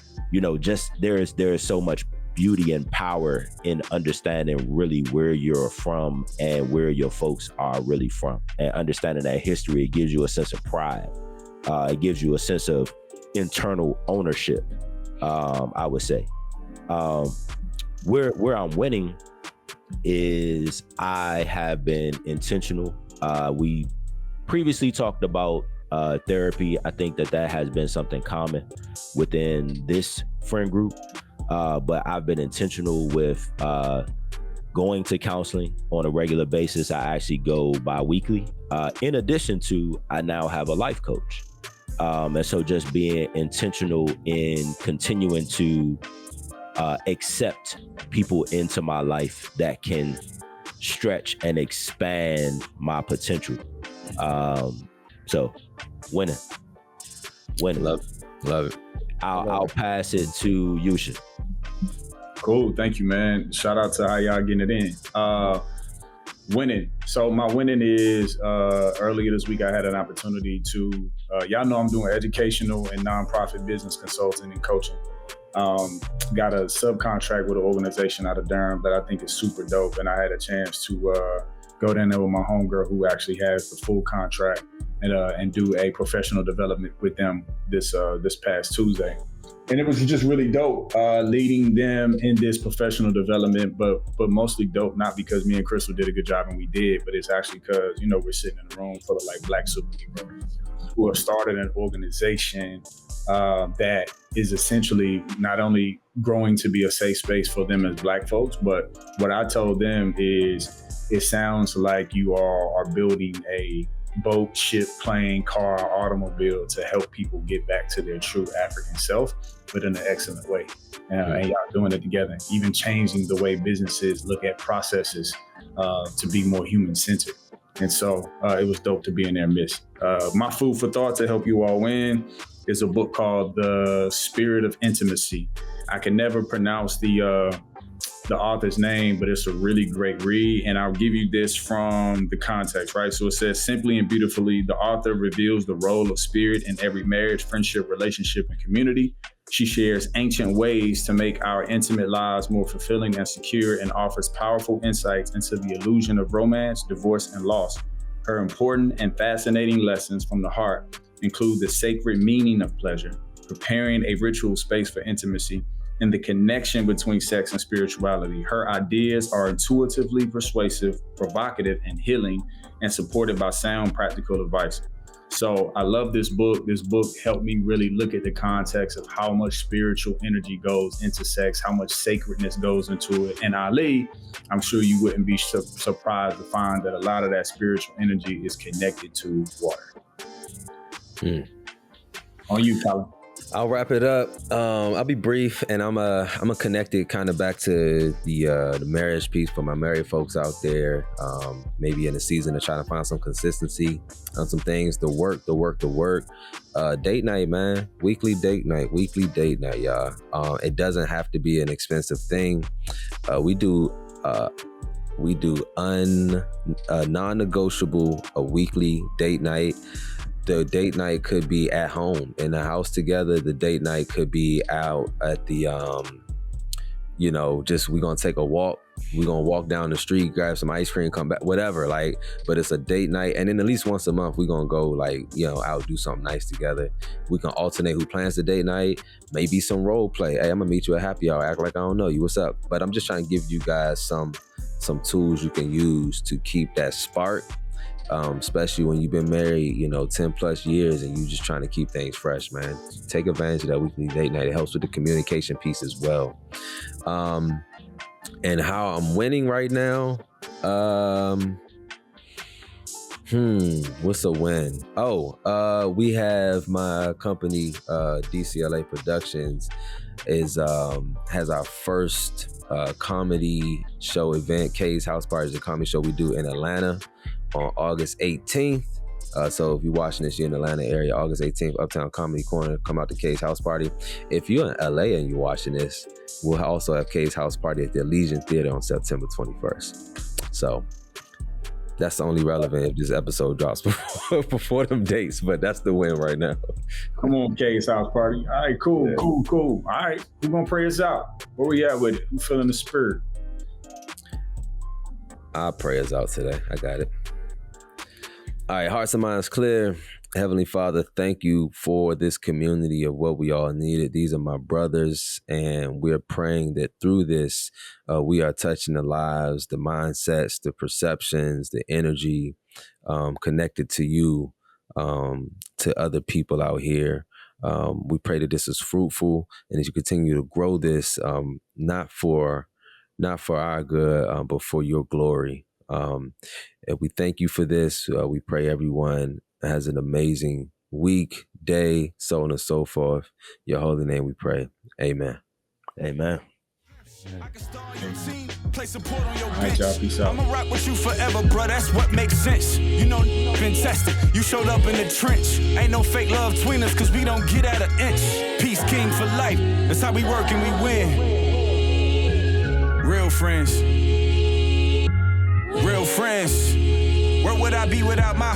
just there is so much beauty and power in understanding really where you're from and where your folks are really from, and understanding that history. It gives you a sense of pride. It gives you a sense of internal ownership. I would say where I'm winning is I have been intentional. We previously talked about therapy. I think that has been something common within this friend group. But I've been intentional with going to counseling on a regular basis. I actually go bi-weekly. In addition to, I now have a life coach. And so just being intentional in continuing to accept people into my life that can stretch and expand my potential. So winning. Love it. I'll pass it to Yusha. Cool. Thank you, man. Shout out to how y'all getting it in. Winning. So my winning is earlier this week, I had an opportunity to, y'all know I'm doing educational and nonprofit business consulting and coaching. Got a subcontract with an organization out of Durham that I think is super dope. And I had a chance to go down there with my homegirl who actually has the full contract and do a professional development with them this past Tuesday. And it was just really dope leading them in this professional development, but mostly dope, not because me and Crystal did a good job and we did, but it's actually because, we're sitting in a room full of like Black superheroes who have started an organization that is essentially not only growing to be a safe space for them as Black folks, but what I told them is it sounds like you all are building a boat, ship, plane, car, automobile to help people get back to their true African self, but in an excellent way. And y'all doing it together, even changing the way businesses look at processes to be more human-centered. And so it was dope to be in their midst. My food for thought to help you all win is a book called The Spirit of Intimacy. I can never pronounce the author's name, but it's a really great read. And I'll give you this from the context, right? So it says, simply and beautifully, the author reveals the role of spirit in every marriage, friendship, relationship, and community. She shares ancient ways to make our intimate lives more fulfilling and secure, and offers powerful insights into the illusion of romance, divorce, and loss. Her important and fascinating lessons from the heart include the sacred meaning of pleasure, preparing a ritual space for intimacy, and the connection between sex and spirituality. Her ideas are intuitively persuasive, provocative, and healing, and supported by sound practical advice. So I love this book. This book helped me really look at the context of how much spiritual energy goes into sex, how much sacredness goes into it. And Ali, I'm sure you wouldn't be surprised to find that a lot of that spiritual energy is connected to water. On you, Colin. I'll wrap it up. I'll be brief, and I'm a connect it kind of back to the marriage piece for my married folks out there. Maybe in the season to try to find some consistency on some things. The work. Date night, man. Weekly date night, y'all. It doesn't have to be an expensive thing. We do non-negotiable a weekly date night. The date night could be at home in the house together. The date night could be out at the, just we're going to take a walk. We're going to walk down the street, grab some ice cream, come back, whatever. But it's a date night. And then at least once a month, we're going to go out, do something nice together. We can alternate who plans the date night. Maybe some role play. Hey, I'm going to meet you at happy hour. Act like I don't know you. What's up? But I'm just trying to give you guys some tools you can use to keep that spark. Especially when you've been married, 10 plus years and you just trying to keep things fresh, man. Take advantage of that weekly date night. It helps with the communication piece as well. And how I'm winning right now. What's a win? We have my company, DCLA Productions, has our first comedy show event. Kay's House Party is a comedy show we do in Atlanta on August 18th. So if you're watching this, you're in the Atlanta area, August 18th, Uptown Comedy Corner, come out to Kay's House Party. If you're in LA and you're watching this, we'll also have Kay's House Party at the Elysian Theater on September 21st. So that's only relevant if this episode drops before them dates, but that's the win right now. Come on, Kay's House Party. All right, cool. All right, who's gonna pray us out? Where we at with it? Who feeling the spirit? I'll pray us out today. I got it. All right, hearts and minds clear. Heavenly Father, thank you for this community of what we all needed. These are my brothers, and we're praying that through this, we are touching the lives, the mindsets, the perceptions, the energy connected to you, to other people out here. We pray that this is fruitful, and as you continue to grow this, not for our good, but for your glory. And we thank you for this. We pray everyone has an amazing week, day, so on and so forth. Your holy name we pray. Amen. Amen. Play support on your All right, y'all. Peace out. I'ma rock with you forever, bro. That's what makes sense. You know, been tested. You showed up in the trench. Ain't no fake love between us, cause we don't get at an inch. Peace king for life. That's how we work and we win. Real friends. Real friends. Where would I be without my